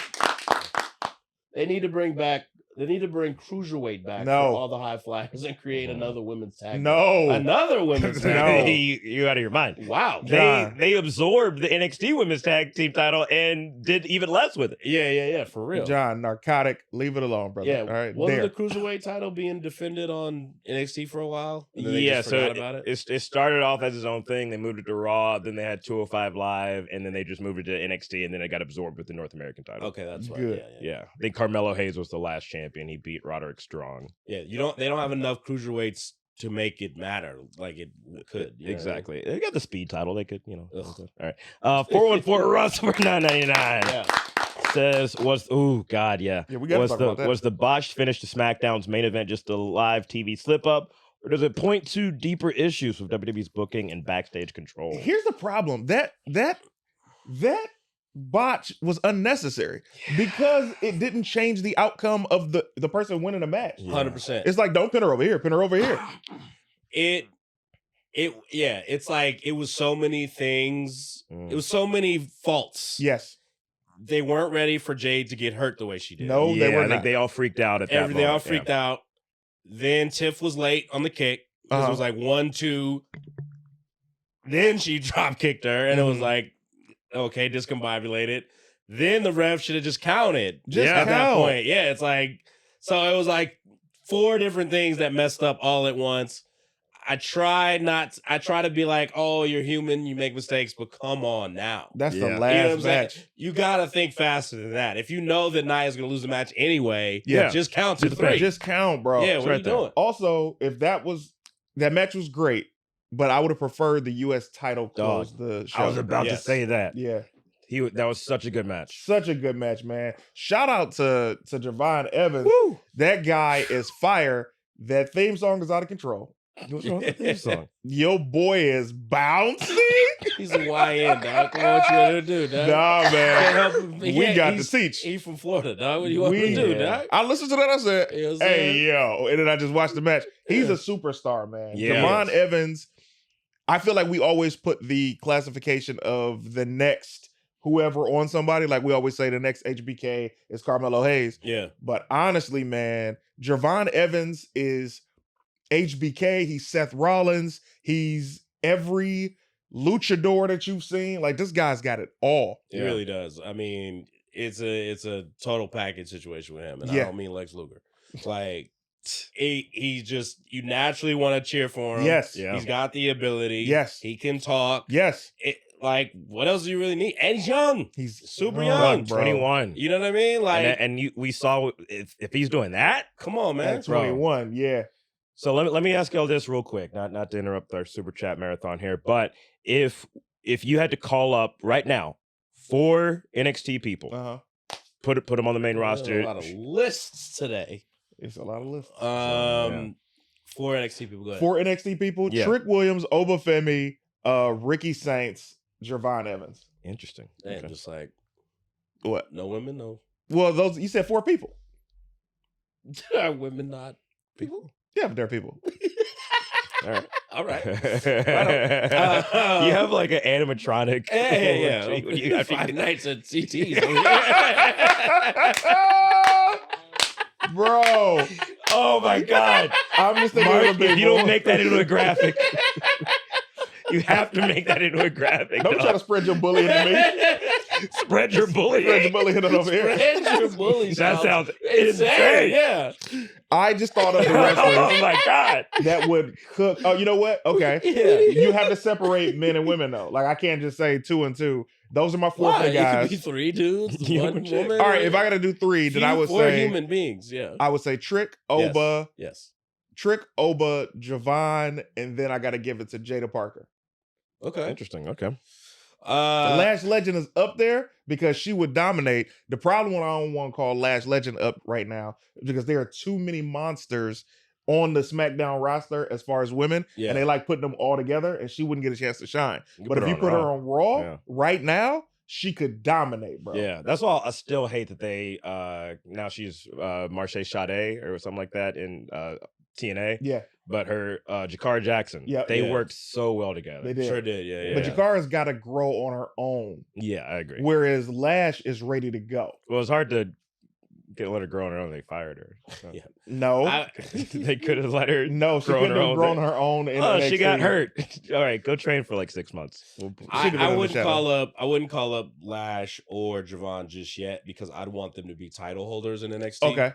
[SPEAKER 3] They need to bring cruiserweight back
[SPEAKER 2] No.
[SPEAKER 3] for all the high flyers and create another women's tag.
[SPEAKER 2] No.
[SPEAKER 3] Another women's tag.
[SPEAKER 2] No.
[SPEAKER 4] You out of your mind.
[SPEAKER 3] Wow.
[SPEAKER 2] John.
[SPEAKER 4] They absorbed the NXT Women's Tag Team title and did even less with it.
[SPEAKER 3] Yeah, for real.
[SPEAKER 2] John, narcotic. Leave it alone, brother.
[SPEAKER 3] Yeah,
[SPEAKER 2] All right.
[SPEAKER 3] wasn't
[SPEAKER 2] There.
[SPEAKER 3] the cruiserweight title being defended on NXT for a while? And then they
[SPEAKER 4] Yeah,
[SPEAKER 3] just
[SPEAKER 4] so
[SPEAKER 3] forgot about it.
[SPEAKER 4] it started off as its own thing. They moved it to Raw, then they had 205 Live, and then they just moved it to NXT, and then it got absorbed with the North American title.
[SPEAKER 3] Okay, that's right.
[SPEAKER 2] Good.
[SPEAKER 4] Yeah, I think Carmelo Hayes was the last champion. He beat Roderick Strong.
[SPEAKER 3] Yeah. They don't have enough cruiserweights to make it matter like it could. You know what I mean?
[SPEAKER 4] Exactly. They got the speed title. They could,
[SPEAKER 3] Ugh.
[SPEAKER 4] All right. 414 Russ for $9.99
[SPEAKER 3] Yeah.
[SPEAKER 4] says
[SPEAKER 2] Yeah, we gotta talk about that.
[SPEAKER 4] was the botched finish to SmackDown's main event just a live TV slip up, or does it point to deeper issues with WWE's booking and backstage control?
[SPEAKER 2] Here's the problem. That botch was unnecessary because it didn't change the outcome of the person winning the match.
[SPEAKER 3] 100%.
[SPEAKER 2] It's like, don't pin her over here, pin her over here.
[SPEAKER 3] It's like it was so many things. It was so many faults.
[SPEAKER 2] Yes.
[SPEAKER 3] They weren't ready for Jade to get hurt the way she did.
[SPEAKER 2] No, they were
[SPEAKER 4] I think
[SPEAKER 2] not.
[SPEAKER 4] they all freaked out at that
[SPEAKER 3] They all
[SPEAKER 4] moment,
[SPEAKER 3] freaked out. Then Tiff was late on the kick. 'Cause It was like 1-2. Then she drop kicked her, and it was like, okay, discombobulated. Then the ref should have just counted.
[SPEAKER 2] Just
[SPEAKER 3] at that
[SPEAKER 2] count.
[SPEAKER 3] point. Yeah, it's like, so it was like 4 different things that messed up all at once. I try to be like, oh, you're human, you make mistakes, but come on now.
[SPEAKER 2] That's
[SPEAKER 4] Yeah.
[SPEAKER 2] the
[SPEAKER 3] You know
[SPEAKER 2] last
[SPEAKER 3] what I'm saying?
[SPEAKER 2] match.
[SPEAKER 3] You gotta think faster than that. If you know that Nia's gonna lose the match anyway,
[SPEAKER 2] Yeah.
[SPEAKER 3] just count to
[SPEAKER 4] Just
[SPEAKER 3] 3.
[SPEAKER 2] Just count, bro.
[SPEAKER 3] yeah,
[SPEAKER 2] It's
[SPEAKER 3] what are
[SPEAKER 2] right
[SPEAKER 3] you
[SPEAKER 2] there.
[SPEAKER 3] doing?
[SPEAKER 2] Also, if that match was great, but I would have preferred the U.S. title close the show.
[SPEAKER 4] I was about to
[SPEAKER 3] Yes.
[SPEAKER 4] say that.
[SPEAKER 2] Yeah,
[SPEAKER 4] That was such a good match.
[SPEAKER 2] such a good match, man. Shout out to Javon Evans.
[SPEAKER 4] Woo!
[SPEAKER 2] That guy is fire. That theme song is out of control.
[SPEAKER 4] What's wrong with this song?
[SPEAKER 2] Your boy is bouncy.
[SPEAKER 3] He's a YN, dog. Come on, what you gonna do, dog?
[SPEAKER 2] Nah,
[SPEAKER 3] Can't
[SPEAKER 2] man.
[SPEAKER 3] help him.
[SPEAKER 2] We got to
[SPEAKER 3] he's-
[SPEAKER 2] teach.
[SPEAKER 3] He from Florida, dog. What do you want me to do, dog?
[SPEAKER 2] I listened to that. I said,
[SPEAKER 3] You know what I'm
[SPEAKER 2] hey,
[SPEAKER 3] saying?
[SPEAKER 2] yo. And then I just watched the match. He's
[SPEAKER 3] Yeah.
[SPEAKER 2] a superstar, man.
[SPEAKER 4] Yeah.
[SPEAKER 2] Javon Evans, I feel like we always put the classification of the next whoever on somebody. Like we always say the next HBK is Carmelo Hayes.
[SPEAKER 3] Yeah.
[SPEAKER 2] But honestly, man, Javon Evans is HBK. He's Seth Rollins. He's every luchador that you've seen. Like this guy's got it all.
[SPEAKER 3] He really does. I mean, it's a total package situation with him, and
[SPEAKER 2] Yeah.
[SPEAKER 3] I don't mean Lex Luger. Like he just you naturally want to cheer for him.
[SPEAKER 2] Yes.
[SPEAKER 4] Yeah.
[SPEAKER 3] He's got the ability.
[SPEAKER 2] Yes.
[SPEAKER 3] He can talk.
[SPEAKER 2] Yes.
[SPEAKER 3] Like what else do you really need? And he's young.
[SPEAKER 2] He's
[SPEAKER 3] Super young,
[SPEAKER 2] bro.
[SPEAKER 4] 21.
[SPEAKER 3] You know what I mean? Like,
[SPEAKER 4] We saw if he's doing that.
[SPEAKER 3] come on, man.
[SPEAKER 2] At 21. Yeah.
[SPEAKER 4] So let me ask y'all this real quick, not to interrupt our super chat marathon here, but if you had to call up right now 4 NXT people,
[SPEAKER 2] Uh-huh.
[SPEAKER 4] put them on the main
[SPEAKER 3] There's
[SPEAKER 4] roster.
[SPEAKER 3] a lot of lists today.
[SPEAKER 2] It's a lot of lists.
[SPEAKER 4] yeah.
[SPEAKER 3] 4 NXT people. Go ahead.
[SPEAKER 2] 4 NXT people:
[SPEAKER 4] Yeah.
[SPEAKER 2] Trick Williams, Obafemi, Ricky Saints, Javon Evans.
[SPEAKER 4] Interesting.
[SPEAKER 3] Damn,
[SPEAKER 4] Okay.
[SPEAKER 3] just like
[SPEAKER 2] What?
[SPEAKER 3] no women, no
[SPEAKER 2] Well, those you said 4 people.
[SPEAKER 3] are women not people.
[SPEAKER 2] Yeah, but they're people.
[SPEAKER 4] All right.
[SPEAKER 3] All right.
[SPEAKER 4] You have like an animatronic.
[SPEAKER 3] Yeah.
[SPEAKER 4] You have to-
[SPEAKER 3] Friday nights at CT's.
[SPEAKER 2] Bro,
[SPEAKER 4] Oh my God.
[SPEAKER 2] I'm just thinking
[SPEAKER 4] Mark,
[SPEAKER 2] of a big
[SPEAKER 4] if you don't
[SPEAKER 2] boy.
[SPEAKER 4] make that into a graphic, you have to make that into a graphic.
[SPEAKER 2] Don't try to spread your bullying to me.
[SPEAKER 4] Spread your bullying.
[SPEAKER 2] Spread your bullying over here.
[SPEAKER 3] Spread your bully.
[SPEAKER 4] That sounds
[SPEAKER 3] insane.
[SPEAKER 4] insane.
[SPEAKER 3] Yeah.
[SPEAKER 2] I just thought of the wrestlers
[SPEAKER 4] Oh my God.
[SPEAKER 2] that would cook. Oh, you know what? Okay.
[SPEAKER 3] Yeah.
[SPEAKER 2] You have to separate men and women though. Like I can't just say 2 and 2. Those are my
[SPEAKER 3] Why?
[SPEAKER 2] forfeit
[SPEAKER 3] It could
[SPEAKER 2] guys.
[SPEAKER 3] be 3 dudes,
[SPEAKER 4] You
[SPEAKER 3] 1
[SPEAKER 4] would check.
[SPEAKER 3] woman.
[SPEAKER 2] All right, if I gotta do 3, then I would
[SPEAKER 3] 4
[SPEAKER 2] say
[SPEAKER 3] human beings. Yeah.
[SPEAKER 2] I would say Trick, Oba,
[SPEAKER 3] Yes.
[SPEAKER 2] Javon, and then I gotta give it to Jada Parker.
[SPEAKER 3] Okay.
[SPEAKER 4] Interesting. Okay.
[SPEAKER 2] The Lash Legend is up there because she would dominate. The problem with I don't want to call Lash Legend up right now is because there are too many monsters on the SmackDown roster as far as women,
[SPEAKER 3] Yeah.
[SPEAKER 2] and they like putting them all together, and she wouldn't get a chance to shine.
[SPEAKER 4] You
[SPEAKER 2] But
[SPEAKER 4] put
[SPEAKER 2] if
[SPEAKER 4] her
[SPEAKER 2] you
[SPEAKER 4] on
[SPEAKER 2] put her
[SPEAKER 4] Raw.
[SPEAKER 2] on Raw
[SPEAKER 4] Yeah.
[SPEAKER 2] right now, she could dominate, bro.
[SPEAKER 4] Yeah, that's why I still hate that they now she's Marche Sade or something like that in TNA.
[SPEAKER 2] Yeah.
[SPEAKER 4] But her Jakara Jackson,
[SPEAKER 2] Yeah.
[SPEAKER 4] they
[SPEAKER 3] Yeah.
[SPEAKER 4] worked so well together.
[SPEAKER 2] They did.
[SPEAKER 3] Sure did. Yeah.
[SPEAKER 2] But
[SPEAKER 3] Yeah.
[SPEAKER 2] Jakara's got to grow on her own,
[SPEAKER 4] Yeah, I agree.
[SPEAKER 2] whereas Lash is ready to go.
[SPEAKER 4] Well, it's hard to let her grow on her own. They fired her. So.
[SPEAKER 3] Yeah.
[SPEAKER 2] No,
[SPEAKER 4] They could have let her.
[SPEAKER 2] no, she
[SPEAKER 4] grow on
[SPEAKER 2] couldn't
[SPEAKER 4] her
[SPEAKER 2] have
[SPEAKER 4] own
[SPEAKER 2] grown
[SPEAKER 4] thing.
[SPEAKER 2] her own. In
[SPEAKER 4] Oh, she
[SPEAKER 2] NXT.
[SPEAKER 4] got hurt. All right, go train for like 6 months.
[SPEAKER 2] Should've been
[SPEAKER 3] I
[SPEAKER 2] in the
[SPEAKER 3] wouldn't
[SPEAKER 2] shadow.
[SPEAKER 3] call up Lash or Javon just yet because I'd want them to be title holders in NXT.
[SPEAKER 2] Okay.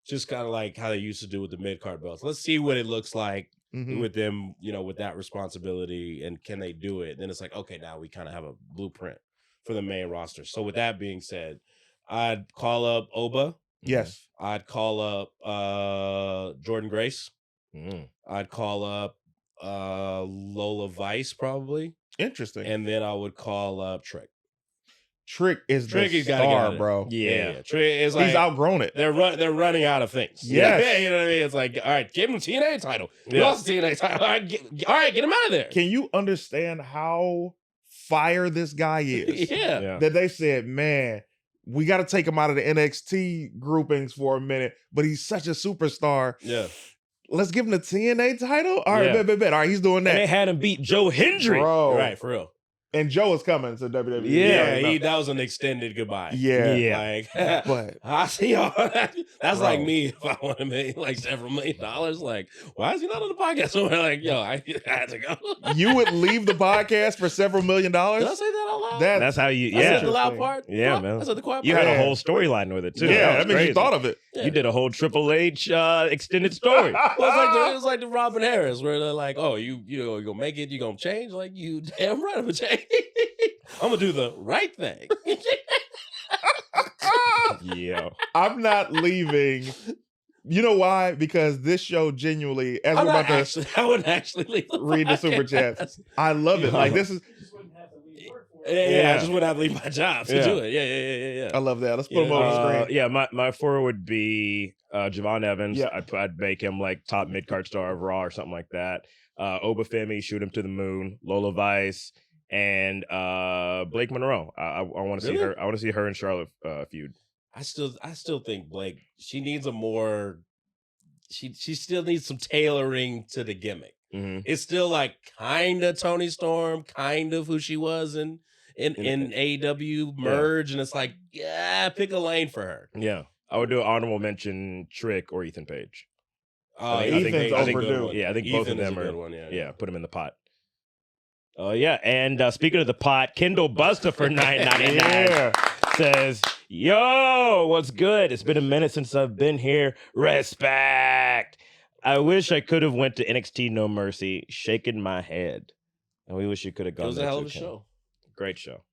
[SPEAKER 3] Just kind of like how they used to do with the mid card belts. Let's see what it looks like
[SPEAKER 2] Mhm.
[SPEAKER 3] with them, with that responsibility, and can they do it? Then it's like, okay, now we kind of have a blueprint for the main roster. So with that being said, I'd call up Oba.
[SPEAKER 2] Yes.
[SPEAKER 3] I'd call up Jordan Grace.
[SPEAKER 4] Mm.
[SPEAKER 3] I'd call up Lola Vice probably,
[SPEAKER 2] Interesting.
[SPEAKER 3] and then I would call up Trick.
[SPEAKER 2] Trick is
[SPEAKER 3] Trick
[SPEAKER 2] the
[SPEAKER 3] has gotta get out
[SPEAKER 2] star,
[SPEAKER 3] of there.
[SPEAKER 2] bro.
[SPEAKER 4] Yeah.
[SPEAKER 3] Trick is like
[SPEAKER 2] He's outgrown it.
[SPEAKER 3] they're running out of things.
[SPEAKER 2] Yes.
[SPEAKER 3] You know what I mean? It's like, all right, give him a TNA title. He
[SPEAKER 4] Yeah.
[SPEAKER 3] lost the TNA title. All right, get him out of there.
[SPEAKER 2] Can you understand how fire this guy is?
[SPEAKER 3] Yeah.
[SPEAKER 4] Yeah.
[SPEAKER 2] That they said, man, we got to take him out of the NXT groupings for a minute, but he's such a superstar.
[SPEAKER 3] Yeah.
[SPEAKER 2] Let's give him the TNA title. All right,
[SPEAKER 4] Yeah.
[SPEAKER 2] bet. All right, he's doing
[SPEAKER 4] And they
[SPEAKER 2] that.
[SPEAKER 4] had him beat Joe Hendry.
[SPEAKER 2] Bro.
[SPEAKER 3] Right, for real.
[SPEAKER 2] And Joe is coming to WWE.
[SPEAKER 4] Yeah,
[SPEAKER 2] You already know.
[SPEAKER 3] That was an extended goodbye.
[SPEAKER 2] Yeah.
[SPEAKER 4] Yeah.
[SPEAKER 3] Like,
[SPEAKER 2] But
[SPEAKER 3] I see y'all. That's like
[SPEAKER 2] Bro.
[SPEAKER 3] me if I want to make like several $1 million. Like, why is he not on the podcast? So we're like, yo, I had to go.
[SPEAKER 2] you would leave the podcast for several $1 million?
[SPEAKER 3] Did I say that out loud?
[SPEAKER 2] That-
[SPEAKER 4] That's how you.
[SPEAKER 3] I said
[SPEAKER 4] Yeah.
[SPEAKER 3] the loud
[SPEAKER 2] Interesting.
[SPEAKER 3] part.
[SPEAKER 4] Yeah,
[SPEAKER 3] What?
[SPEAKER 4] man.
[SPEAKER 3] I said the quiet
[SPEAKER 4] You
[SPEAKER 3] part.
[SPEAKER 4] had a
[SPEAKER 2] Yeah.
[SPEAKER 4] whole storyline with it too.
[SPEAKER 2] yeah,
[SPEAKER 4] That
[SPEAKER 2] that
[SPEAKER 4] was
[SPEAKER 2] means
[SPEAKER 4] crazy.
[SPEAKER 2] you thought of it.
[SPEAKER 3] Yeah.
[SPEAKER 4] You did a whole Triple H extended story.
[SPEAKER 3] Well, it was like the Robin Harris, where they're like, "Oh, you gonna make it? You gonna change? Like you damn right, I'm gonna change. I'm gonna do the right thing."
[SPEAKER 4] Yeah.
[SPEAKER 2] I'm not leaving. You know why? Because this show genuinely, as
[SPEAKER 3] I'm
[SPEAKER 2] we're
[SPEAKER 3] not
[SPEAKER 2] about to
[SPEAKER 3] actually, I wouldn't actually leave the
[SPEAKER 2] read the super
[SPEAKER 3] podcast.
[SPEAKER 2] chats, I love it. Like this is,
[SPEAKER 3] Yeah, I just wouldn't have to leave my job to
[SPEAKER 4] Yeah.
[SPEAKER 3] do it. Yeah.
[SPEAKER 2] I love that. Let's put him on the screen.
[SPEAKER 4] Yeah, my forward would be Javon Evans.
[SPEAKER 2] Yeah.
[SPEAKER 4] I'd make him like top mid card star of Raw or something like that. Obafemi, shoot him to the moon. Lola Vice and Blake Monroe. I want to see
[SPEAKER 3] Really?
[SPEAKER 4] her. I want to see her and Charlotte feud.
[SPEAKER 3] I still think Blake. She needs a more. She still needs some tailoring to the gimmick.
[SPEAKER 4] Mm-hmm.
[SPEAKER 3] It's still like kind of Toni Storm, kind of who she was in AEW merge, and it's like, yeah, pick a lane for her.
[SPEAKER 4] Yeah, I would do an honorable mention Trick or Ethan Page.
[SPEAKER 3] I
[SPEAKER 2] Ethan's
[SPEAKER 3] think Paige is a good
[SPEAKER 2] overdue.
[SPEAKER 3] one.
[SPEAKER 4] Yeah, I think both of
[SPEAKER 3] Ethan is
[SPEAKER 4] them
[SPEAKER 3] a
[SPEAKER 4] are.
[SPEAKER 3] good one,
[SPEAKER 4] Yeah, put them in the pot. Oh yeah, and speaking of the pot, Kendall Buster for $9.99
[SPEAKER 2] Yeah.
[SPEAKER 4] says, "Yo, what's good? It's been a minute since I've been here. Respect. I wish I could have went to NXT No Mercy. Shaking my head. And we wish you could have
[SPEAKER 3] It
[SPEAKER 4] gone.
[SPEAKER 3] was a
[SPEAKER 4] there
[SPEAKER 3] hell
[SPEAKER 4] too,
[SPEAKER 3] of a
[SPEAKER 4] Ken.
[SPEAKER 3] show.
[SPEAKER 4] Great show.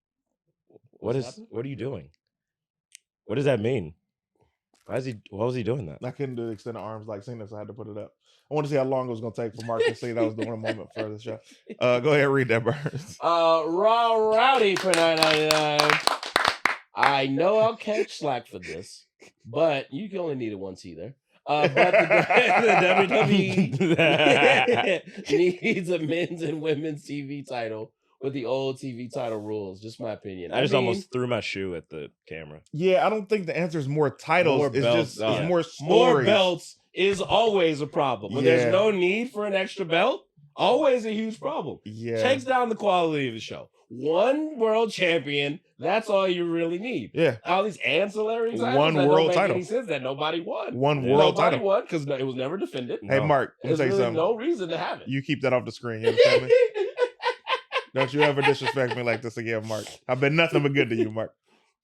[SPEAKER 3] What's happening?
[SPEAKER 4] What are you doing? What does that mean? Why was he doing that?
[SPEAKER 2] I couldn't do extended arms like CENAS, so I had to put it up. I want to see how long it was going to take for Mark to see that was doing a moment for the show. Go ahead and read that, Burns.
[SPEAKER 3] Raw Rowdy for $9.99. I know I'll catch slack for this, but you can only need it once either. But the WWE needs a men's and women's TV title with the old TV title rules. Just my opinion.
[SPEAKER 4] I just
[SPEAKER 3] mean,
[SPEAKER 4] almost threw my shoe at the camera.
[SPEAKER 2] Yeah, I don't think the answer is more titles.
[SPEAKER 3] More
[SPEAKER 2] It's
[SPEAKER 3] belts,
[SPEAKER 2] just
[SPEAKER 3] yeah.
[SPEAKER 2] it's more
[SPEAKER 3] more
[SPEAKER 2] stories.
[SPEAKER 3] belts is always a problem. When
[SPEAKER 2] Yeah.
[SPEAKER 3] there's no need for an extra belt, Always a huge problem.
[SPEAKER 2] Yeah.
[SPEAKER 3] Takes down the quality of the show. One world champion, that's all you really need.
[SPEAKER 2] Yeah.
[SPEAKER 3] All these ancillary titles
[SPEAKER 2] One
[SPEAKER 3] that
[SPEAKER 2] world
[SPEAKER 3] don't make
[SPEAKER 2] title.
[SPEAKER 3] any sense that nobody won.
[SPEAKER 2] One world
[SPEAKER 3] Nobody
[SPEAKER 2] title.
[SPEAKER 3] won because it was never defended.
[SPEAKER 2] Hey, Mark, let me
[SPEAKER 3] There's
[SPEAKER 2] tell you
[SPEAKER 3] really
[SPEAKER 2] something.
[SPEAKER 3] no reason to have it.
[SPEAKER 2] You keep that off the screen. You understand me? Don't you ever disrespect me like this again, Mark. I've been nothing but good to you, Mark.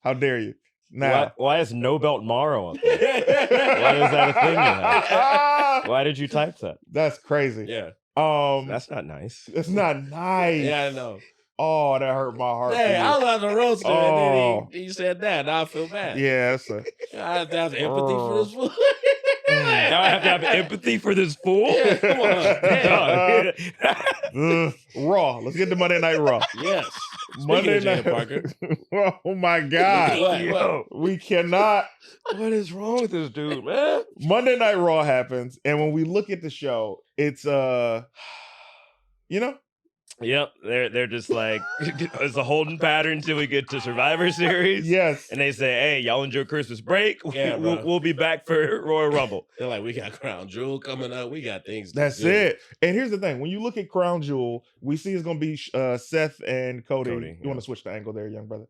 [SPEAKER 2] How dare you? Now,
[SPEAKER 4] Why is no belt Morrow up there? Why is that a thing you have? Why did you type that?
[SPEAKER 2] that's crazy.
[SPEAKER 3] Yeah.
[SPEAKER 4] That's not nice.
[SPEAKER 2] It's not nice.
[SPEAKER 3] Yeah, I know.
[SPEAKER 2] Oh, that hurt my heart.
[SPEAKER 3] Hey, I was about to roast him, and
[SPEAKER 2] Oh.
[SPEAKER 3] then he said that. Now I feel bad.
[SPEAKER 2] Yeah, that's a
[SPEAKER 3] I have to have empathy for this fool.
[SPEAKER 4] Now I have to have empathy for this fool.
[SPEAKER 3] Yeah, come on.
[SPEAKER 2] Ugh. Raw. Let's get to Monday Night Raw.
[SPEAKER 3] Yes.
[SPEAKER 2] Monday
[SPEAKER 3] Speaking of
[SPEAKER 2] Night.
[SPEAKER 3] Jay Parker.
[SPEAKER 2] Oh my God.
[SPEAKER 3] What?
[SPEAKER 4] Yo,
[SPEAKER 2] We cannot.
[SPEAKER 4] what is wrong with this dude, man?
[SPEAKER 2] Monday Night Raw happens, and when we look at the show, it's you know,
[SPEAKER 4] Yep, they're just like it's a holding pattern till we get to Survivor Series.
[SPEAKER 2] yes.
[SPEAKER 4] And they say, "Hey, y'all enjoy Christmas break.
[SPEAKER 3] Yeah,
[SPEAKER 4] we'll be back for Royal Rumble."
[SPEAKER 3] They're like, we got Crown Jewel coming up. We got things to
[SPEAKER 2] That's
[SPEAKER 3] do.
[SPEAKER 2] it. And here's the thing: when you look at Crown Jewel, we see it's gonna be Seth and Cody.
[SPEAKER 4] Cody,
[SPEAKER 2] You
[SPEAKER 4] yeah.
[SPEAKER 2] want to switch the angle there, young brother?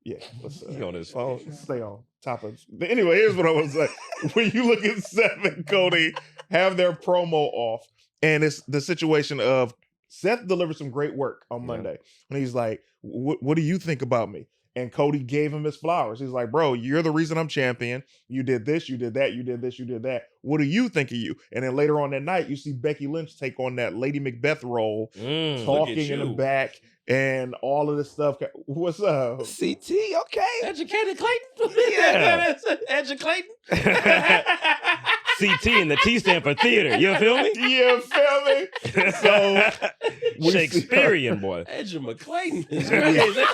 [SPEAKER 2] Yeah. Let's,
[SPEAKER 4] He on his phone.
[SPEAKER 2] stay on top of. But anyway, here's what I was like: when you look at Seth and Cody have their promo off, and it's the situation of Seth delivered some great work on
[SPEAKER 4] Yeah.
[SPEAKER 2] Monday, and he's like, "What do you think about me?" And Cody gave him his flowers. He's like, "Bro, you're the reason I'm champion. You did this, you did that, you did this, you did that. What do you think of you?" And then later on that night, you see Becky Lynch take on that Lady Macbeth role, talking in the
[SPEAKER 3] you.
[SPEAKER 2] back, and all of this stuff. What's up?
[SPEAKER 4] CT, okay.
[SPEAKER 3] Educated Clayton?
[SPEAKER 4] Yeah.
[SPEAKER 3] Educated?
[SPEAKER 4] CT and the T stand for theater. You feel me?
[SPEAKER 2] You feel me? So we see-
[SPEAKER 4] Shakespearean boy.
[SPEAKER 3] Edge McClayton is crazy.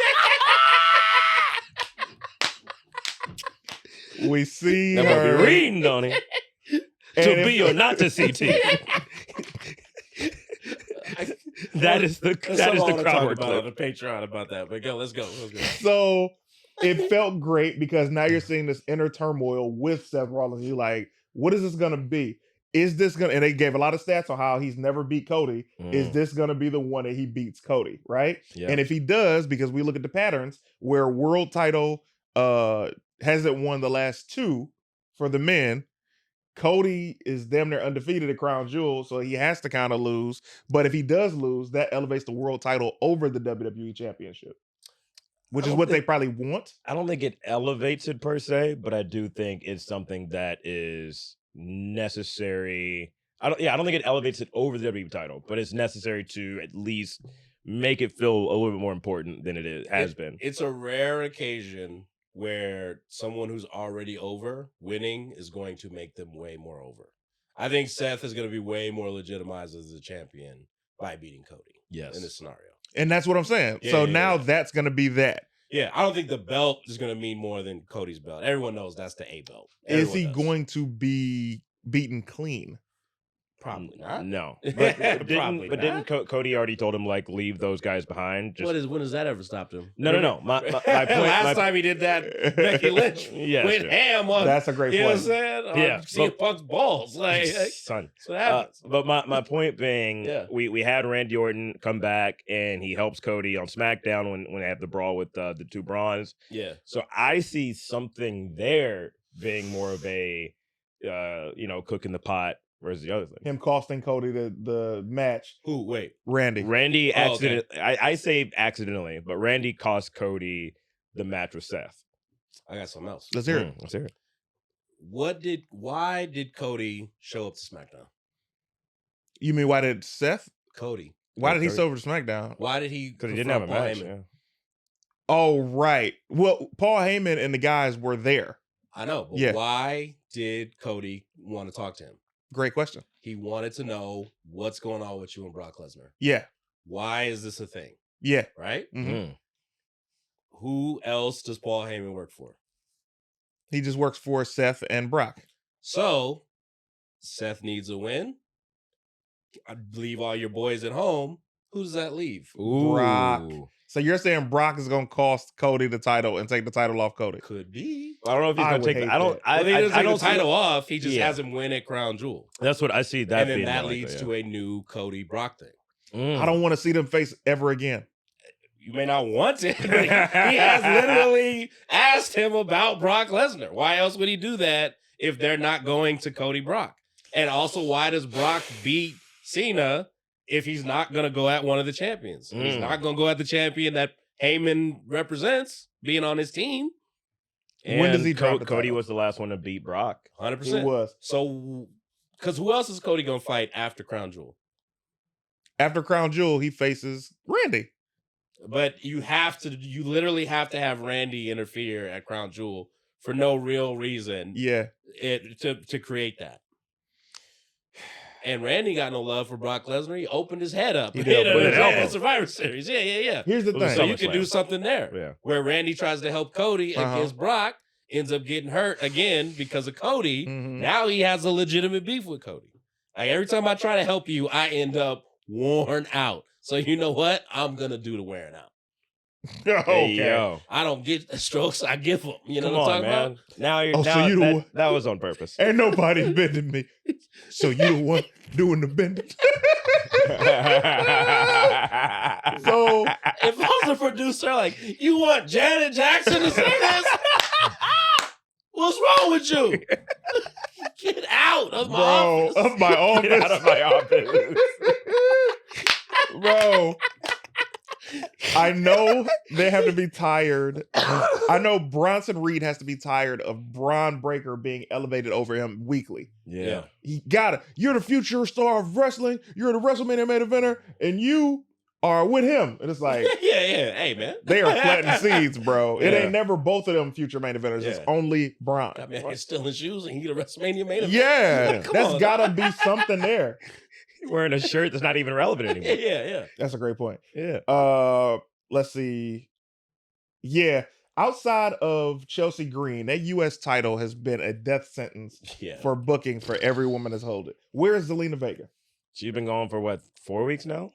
[SPEAKER 2] We see
[SPEAKER 4] That might
[SPEAKER 2] her.
[SPEAKER 4] be reading, don't he?
[SPEAKER 2] and
[SPEAKER 4] To
[SPEAKER 2] if-
[SPEAKER 4] be or not to CT. That is the
[SPEAKER 3] That's something I wanna talk
[SPEAKER 4] crowd
[SPEAKER 3] about on
[SPEAKER 4] clip.
[SPEAKER 3] the Patreon about that. But let's go.
[SPEAKER 2] So it felt great because now you're seeing this inner turmoil with Seth Rollins. You're like, what is this gonna be? Is this gonna? And they gave a lot of stats on how he's never beat Cody. Is this gonna be the one that he beats Cody? Right?
[SPEAKER 4] Yeah.
[SPEAKER 2] And if he does, because we look at the patterns where world title hasn't won the last two for the men. Cody is damn near undefeated at Crown Jewel, so he has to kind of lose. But if he does lose, that elevates the world title over the WWE Championship, which
[SPEAKER 4] I
[SPEAKER 2] is
[SPEAKER 4] don't
[SPEAKER 2] what they
[SPEAKER 4] think-
[SPEAKER 2] probably want.
[SPEAKER 4] I don't think it elevates it per se, but I do think it's something that is necessary. I don't think it elevates it over the WWE title, but it's necessary to at least make it feel a little bit more important than has been.
[SPEAKER 3] It's a rare occasion where someone who's already over winning is going to make them way more over. I think Seth is going to be way more legitimized as a champion by beating Cody
[SPEAKER 4] Yes.
[SPEAKER 3] in this scenario.
[SPEAKER 2] And that's what I'm saying.
[SPEAKER 3] Yeah,
[SPEAKER 2] So
[SPEAKER 3] yeah,
[SPEAKER 2] now
[SPEAKER 3] yeah.
[SPEAKER 2] that's going to be that.
[SPEAKER 3] Yeah, I don't think the belt is going to mean more than Cody's belt. Everyone knows that's the A belt.
[SPEAKER 2] Is he
[SPEAKER 3] Everyone does.
[SPEAKER 2] going to be beaten clean?
[SPEAKER 3] Probably not.
[SPEAKER 4] No,
[SPEAKER 3] Probably
[SPEAKER 4] but
[SPEAKER 3] not.
[SPEAKER 4] didn't Cody already told him like leave those guys behind? Just
[SPEAKER 3] When has that ever stopped him?
[SPEAKER 4] no. My point.
[SPEAKER 3] Last time he did that, Becky Lynch
[SPEAKER 4] Yeah,
[SPEAKER 3] went
[SPEAKER 4] sure.
[SPEAKER 3] ham on.
[SPEAKER 2] That's a great
[SPEAKER 3] You know what I'm
[SPEAKER 2] point.
[SPEAKER 3] saying?
[SPEAKER 4] Yeah,
[SPEAKER 3] CM Punk's balls. Like,
[SPEAKER 4] son.
[SPEAKER 3] that's what happens.
[SPEAKER 4] But my point being,
[SPEAKER 3] Yeah.
[SPEAKER 4] we had Randy Orton come back and he helps Cody on SmackDown when they have the brawl with the two Brawns.
[SPEAKER 3] Yeah.
[SPEAKER 4] So I see something there being more of a cooking the pot versus the other thing.
[SPEAKER 2] Him costing Cody the match.
[SPEAKER 3] Who? Wait.
[SPEAKER 2] Randy.
[SPEAKER 4] Randy
[SPEAKER 3] Oh, okay.
[SPEAKER 4] accidentally, I say accidentally, but Randy cost Cody the match with Seth.
[SPEAKER 3] I got something else.
[SPEAKER 2] Let's hear it.
[SPEAKER 4] Let's hear it.
[SPEAKER 3] Why did Cody show up to SmackDown?
[SPEAKER 2] You mean why did Seth?
[SPEAKER 3] Cody.
[SPEAKER 2] Why did he
[SPEAKER 4] Cody.
[SPEAKER 2] show over to SmackDown?
[SPEAKER 3] Why did he?
[SPEAKER 4] Because he didn't have a
[SPEAKER 3] confront
[SPEAKER 4] match.
[SPEAKER 3] Paul Heyman?
[SPEAKER 4] Yeah.
[SPEAKER 2] Oh, right. Well, Paul Heyman and the guys were there.
[SPEAKER 3] I know, but
[SPEAKER 2] Yeah.
[SPEAKER 3] why did Cody want to talk to him?
[SPEAKER 2] Great question.
[SPEAKER 3] He wanted to know what's going on with you and Brock Lesnar.
[SPEAKER 2] Yeah.
[SPEAKER 3] Why is this a thing?
[SPEAKER 2] Yeah.
[SPEAKER 3] Right?
[SPEAKER 2] Mhm.
[SPEAKER 4] Mm.
[SPEAKER 3] Who else does Paul Heyman work for?
[SPEAKER 2] He just works for Seth and Brock.
[SPEAKER 3] So Seth needs a win. I leave all your boys at home. Who does that leave?
[SPEAKER 2] Brock.
[SPEAKER 4] Ooh.
[SPEAKER 2] So you're saying Brock is going to cost Cody the title and take the title off Cody?
[SPEAKER 3] Could be.
[SPEAKER 4] I don't know if he's
[SPEAKER 2] I
[SPEAKER 4] gonna
[SPEAKER 2] would
[SPEAKER 4] take.
[SPEAKER 2] hate
[SPEAKER 4] I don't.
[SPEAKER 2] that.
[SPEAKER 3] I think he doesn't
[SPEAKER 4] I
[SPEAKER 3] take the
[SPEAKER 4] don't see-
[SPEAKER 3] title off. He just
[SPEAKER 4] Yeah.
[SPEAKER 3] has him win at Crown Jewel.
[SPEAKER 4] That's what I see. That
[SPEAKER 3] And then
[SPEAKER 4] being
[SPEAKER 3] that
[SPEAKER 4] more
[SPEAKER 3] leads
[SPEAKER 4] likely,
[SPEAKER 3] to a new Cody Brock thing.
[SPEAKER 4] yeah.
[SPEAKER 2] I don't want to see them face ever again.
[SPEAKER 3] You may not want it, but he has literally asked him about Brock Lesnar. Why else would he do that if they're not going to Cody Brock? And also, why does Brock beat Cena if he's not going to go at one of the champions? He's not going to go at the champion that Heyman represents being on his team.
[SPEAKER 2] When does he drop the
[SPEAKER 4] Cody
[SPEAKER 2] title?
[SPEAKER 4] was the last one to beat Brock.
[SPEAKER 3] 100%.
[SPEAKER 2] It was.
[SPEAKER 3] So, because who else is Cody going to fight after Crown Jewel?
[SPEAKER 2] After Crown Jewel, he faces Randy.
[SPEAKER 3] But you literally have to have Randy interfere at Crown Jewel for no real reason.
[SPEAKER 2] Yeah.
[SPEAKER 3] To create that. And Randy got no love for Brock Lesnar. He opened his head up.
[SPEAKER 2] He did open his elbow.
[SPEAKER 3] At Survivor Series. Yeah.
[SPEAKER 2] Here's the
[SPEAKER 4] It was
[SPEAKER 2] thing.
[SPEAKER 3] So you can
[SPEAKER 4] SummerSlam.
[SPEAKER 3] do something there.
[SPEAKER 4] Yeah.
[SPEAKER 3] Where Randy tries to help Cody
[SPEAKER 2] Uh-huh.
[SPEAKER 3] against Brock, ends up getting hurt again because of Cody.
[SPEAKER 2] Mhm.
[SPEAKER 3] Now he has a legitimate beef with Cody. Like every time I try to help you, I end up worn out. So you know what? I'm going to do the wearing out.
[SPEAKER 2] Okay.
[SPEAKER 4] Hey, yo.
[SPEAKER 3] I don't get the strokes, I give them. You know
[SPEAKER 4] Come
[SPEAKER 3] what I'm
[SPEAKER 4] on,
[SPEAKER 3] talking
[SPEAKER 4] man.
[SPEAKER 3] about?
[SPEAKER 4] Now you're.
[SPEAKER 2] Oh, so
[SPEAKER 4] now
[SPEAKER 2] you the
[SPEAKER 4] that,
[SPEAKER 2] one-
[SPEAKER 4] that was on purpose.
[SPEAKER 2] Ain't nobody bending me. So you the one doing the bending. So
[SPEAKER 3] If I was a producer, like, you want Janet Jackson to say this? What's wrong with you? Get out of my
[SPEAKER 2] bro,
[SPEAKER 3] office.
[SPEAKER 2] of my office.
[SPEAKER 4] Get out of my office.
[SPEAKER 2] Bro. I know they have to be tired. I know Bronson Reed has to be tired of Braun Breaker being elevated over him weekly.
[SPEAKER 4] Yeah.
[SPEAKER 2] He got it. You're the future star of wrestling. You're the WrestleMania main eventer, and you are with him. And it's like
[SPEAKER 3] yeah. Hey, man.
[SPEAKER 2] they are planting seeds, bro. It
[SPEAKER 4] Yeah.
[SPEAKER 2] ain't never both of them future main eventers. It's
[SPEAKER 3] Yeah.
[SPEAKER 2] only Braun.
[SPEAKER 3] I mean, he's still in shoes and he the WrestleMania main event.
[SPEAKER 2] Yeah,
[SPEAKER 3] Come
[SPEAKER 2] that's
[SPEAKER 3] on.
[SPEAKER 2] gotta be something there.
[SPEAKER 4] Wearing a shirt that's not even relevant anymore.
[SPEAKER 3] Yeah.
[SPEAKER 2] That's a great point.
[SPEAKER 4] Yeah.
[SPEAKER 2] Let's see. Yeah, outside of Chelsea Green, that U.S. title has been a death sentence
[SPEAKER 3] Yeah.
[SPEAKER 2] for booking for every woman that's hold it. Where is Zelina Vega?
[SPEAKER 4] She's been going for what, 4 weeks now?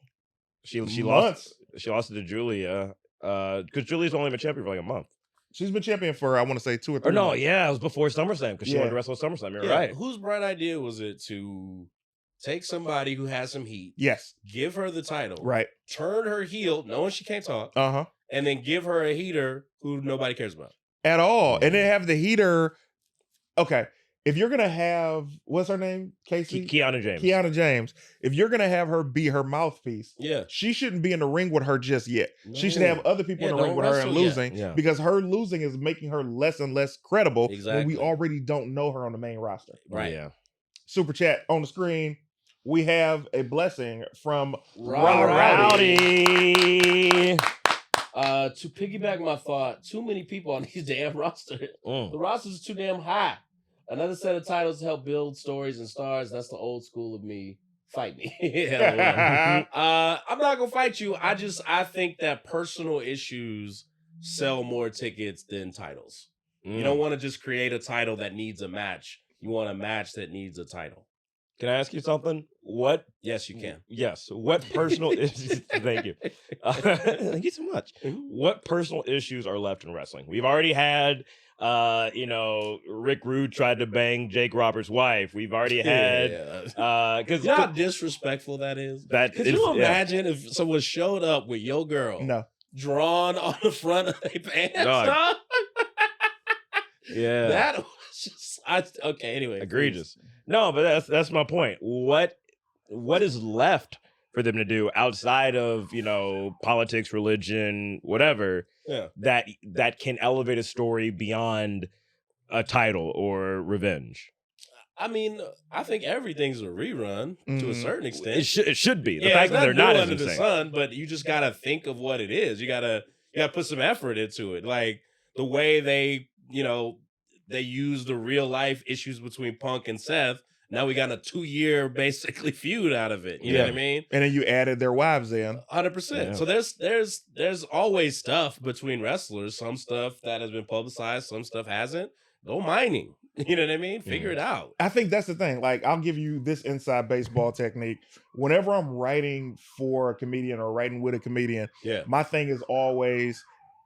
[SPEAKER 4] She
[SPEAKER 2] Months.
[SPEAKER 4] lost. She lost it to Julia. Because Julia's only been champion for like a month.
[SPEAKER 2] She's been champion for, I want to say, 2 or 3
[SPEAKER 4] Or no,
[SPEAKER 2] months.
[SPEAKER 4] yeah, it was before SummerSlam because she
[SPEAKER 2] Yeah.
[SPEAKER 4] wanted to wrestle at SummerSlam. You're
[SPEAKER 3] Yeah,
[SPEAKER 4] right.
[SPEAKER 3] Whose bright idea was it to take somebody who has some heat,
[SPEAKER 2] Yes,
[SPEAKER 3] give her the title,
[SPEAKER 2] right.
[SPEAKER 3] turn her heel, knowing she can't talk,
[SPEAKER 2] Uh-huh.
[SPEAKER 3] and then give her a heater who nobody cares about?
[SPEAKER 2] At all. And then have the heater. Okay, if you're going to have, what's her name? Casey?
[SPEAKER 4] Kiana James.
[SPEAKER 2] Kiana James. If you're going to have her be her mouthpiece,
[SPEAKER 3] Yeah.
[SPEAKER 2] she shouldn't be in the ring with her just yet. She should
[SPEAKER 3] No.
[SPEAKER 2] have other people
[SPEAKER 3] Yeah,
[SPEAKER 2] in the ring
[SPEAKER 3] don't
[SPEAKER 2] with her and
[SPEAKER 3] wrestle yet.
[SPEAKER 2] losing
[SPEAKER 4] Yeah.
[SPEAKER 2] because her losing is making her less and less credible when
[SPEAKER 3] Exactly.
[SPEAKER 2] we already don't know her on the main roster.
[SPEAKER 3] Right.
[SPEAKER 4] Yeah.
[SPEAKER 2] Super chat on the screen. We have a blessing from
[SPEAKER 4] Rowdy.
[SPEAKER 3] To piggyback my thought, too many people on these damn roster.
[SPEAKER 4] Mm.
[SPEAKER 3] The rosters is too damn high. Another set of titles to help build stories and stars. That's the old school of me. Fight me. LOL. I'm not gonna fight you. I think that personal issues sell more tickets than titles.
[SPEAKER 4] Mm.
[SPEAKER 3] You don't want to just create a title that needs a match. You want a match that needs a title.
[SPEAKER 4] Can I ask you something? What?
[SPEAKER 3] Yes, you can.
[SPEAKER 4] Yes. What personal issues? Thank you. Thank you so much. What personal issues are left in wrestling? We've already had, Rick Rude tried to bang Jake Roberts' wife. We've already had, because
[SPEAKER 3] You know how disrespectful that is?
[SPEAKER 4] that
[SPEAKER 3] Could
[SPEAKER 4] is-
[SPEAKER 3] you
[SPEAKER 4] yeah.
[SPEAKER 3] imagine if someone showed up with your girl
[SPEAKER 2] No.
[SPEAKER 3] drawn on the front of their pants?
[SPEAKER 4] Dog.
[SPEAKER 3] Dog?
[SPEAKER 4] Yeah.
[SPEAKER 3] That was just okay. Anyway,
[SPEAKER 4] Egregious. No, but that's my point. What is left for them to do outside of politics, religion, whatever
[SPEAKER 3] Yeah.
[SPEAKER 4] that can elevate a story beyond a title or revenge?
[SPEAKER 3] I mean, I think everything's a rerun to a
[SPEAKER 2] Mhm.
[SPEAKER 3] certain extent.
[SPEAKER 4] It should be. The
[SPEAKER 3] yeah,
[SPEAKER 4] fact
[SPEAKER 3] it's
[SPEAKER 4] that they're
[SPEAKER 3] new
[SPEAKER 4] not is
[SPEAKER 3] under the
[SPEAKER 4] insane.
[SPEAKER 3] sun, but you just gotta think of what it is. You gotta put some effort into it. Like the way they use the real life issues between Punk and Seth. Now we got a 2-year basically feud out of it. You know
[SPEAKER 4] Yeah.
[SPEAKER 3] what I mean?
[SPEAKER 2] And then you added their wives in.
[SPEAKER 3] 100%.
[SPEAKER 4] Yeah.
[SPEAKER 3] So there's always stuff between wrestlers. Some stuff that has been publicized, some stuff hasn't. Go mining. You know what I mean? Figure it out.
[SPEAKER 2] I think that's the thing. Like, I'll give you this inside baseball technique. Whenever I'm writing for a comedian or writing with a comedian,
[SPEAKER 3] Yeah.
[SPEAKER 2] my thing is always,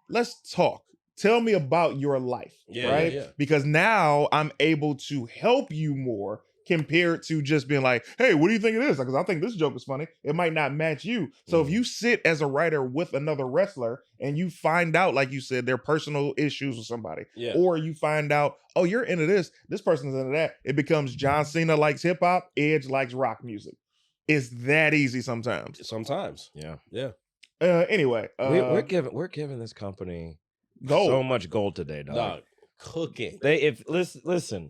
[SPEAKER 2] let's talk. tell me about your life,
[SPEAKER 3] Yeah,
[SPEAKER 2] right?
[SPEAKER 3] yeah, yeah.
[SPEAKER 2] Because now I'm able to help you more compared to just being like, hey, what do you think of this? Because I think this joke is funny. It might not match you. So if you sit as a writer with another wrestler and you find out, like you said, their personal issues with somebody,
[SPEAKER 3] Yeah.
[SPEAKER 2] or you find out, oh, you're into this person's into that, it becomes John Cena likes hip hop, Edge likes rock music. It's that easy sometimes.
[SPEAKER 3] Sometimes.
[SPEAKER 4] Yeah.
[SPEAKER 3] Yeah.
[SPEAKER 2] Anyway,
[SPEAKER 4] We're giving this company
[SPEAKER 2] gold.
[SPEAKER 4] so much gold today, dog.
[SPEAKER 3] Dog. Cooking.
[SPEAKER 4] Listen.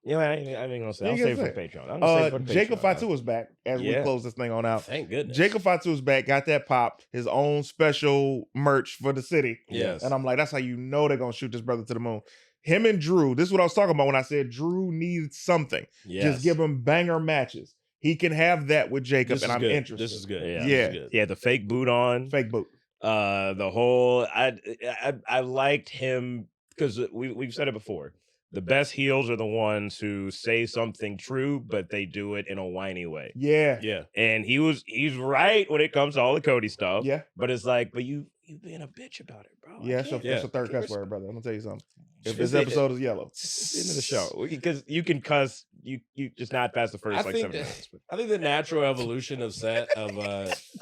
[SPEAKER 4] You know, I ain't gonna say.
[SPEAKER 2] You
[SPEAKER 4] I'll
[SPEAKER 2] can
[SPEAKER 4] save it
[SPEAKER 2] say
[SPEAKER 4] for
[SPEAKER 2] it.
[SPEAKER 4] Patreon. I'm gonna save it for the
[SPEAKER 2] Jacob
[SPEAKER 4] Patreon,
[SPEAKER 2] Fatu
[SPEAKER 4] man.
[SPEAKER 2] is back as we
[SPEAKER 4] Yeah.
[SPEAKER 2] close this thing on out.
[SPEAKER 3] Thank goodness.
[SPEAKER 2] Jacob Fatu is back, got that pop, his own special merch for the city.
[SPEAKER 3] Yes.
[SPEAKER 2] And I'm like, that's how you know they're gonna shoot this brother to the moon. Him and Drew, this is what I was talking about when I said Drew needs something.
[SPEAKER 3] Yes.
[SPEAKER 2] Just give him banger matches. He can have that with Jacob,
[SPEAKER 3] This
[SPEAKER 2] and
[SPEAKER 3] is
[SPEAKER 2] I'm
[SPEAKER 3] good.
[SPEAKER 2] interested.
[SPEAKER 3] This is good.
[SPEAKER 4] Yeah.
[SPEAKER 3] This
[SPEAKER 2] Yeah.
[SPEAKER 3] is good.
[SPEAKER 4] He had the fake boot on.
[SPEAKER 2] Fake boot.
[SPEAKER 4] The whole I liked him because we've said it before. The best heels are the ones who say something true, but they do it in a whiny way.
[SPEAKER 2] Yeah.
[SPEAKER 3] Yeah.
[SPEAKER 4] And he's right when it comes to all the Cody stuff.
[SPEAKER 2] Yeah.
[SPEAKER 4] But it's like, but you being a bitch about it, bro.
[SPEAKER 2] Yeah, it's
[SPEAKER 3] yeah.
[SPEAKER 2] a third
[SPEAKER 4] I can't
[SPEAKER 2] cuss word, brother. I'm gonna tell you something. If
[SPEAKER 4] It's
[SPEAKER 2] this episode is yellow.
[SPEAKER 4] It's the end of the show because you can cuss. You just not past the first
[SPEAKER 3] I
[SPEAKER 4] like
[SPEAKER 3] think
[SPEAKER 4] 7
[SPEAKER 3] that-
[SPEAKER 4] minutes. But
[SPEAKER 3] I think the natural evolution of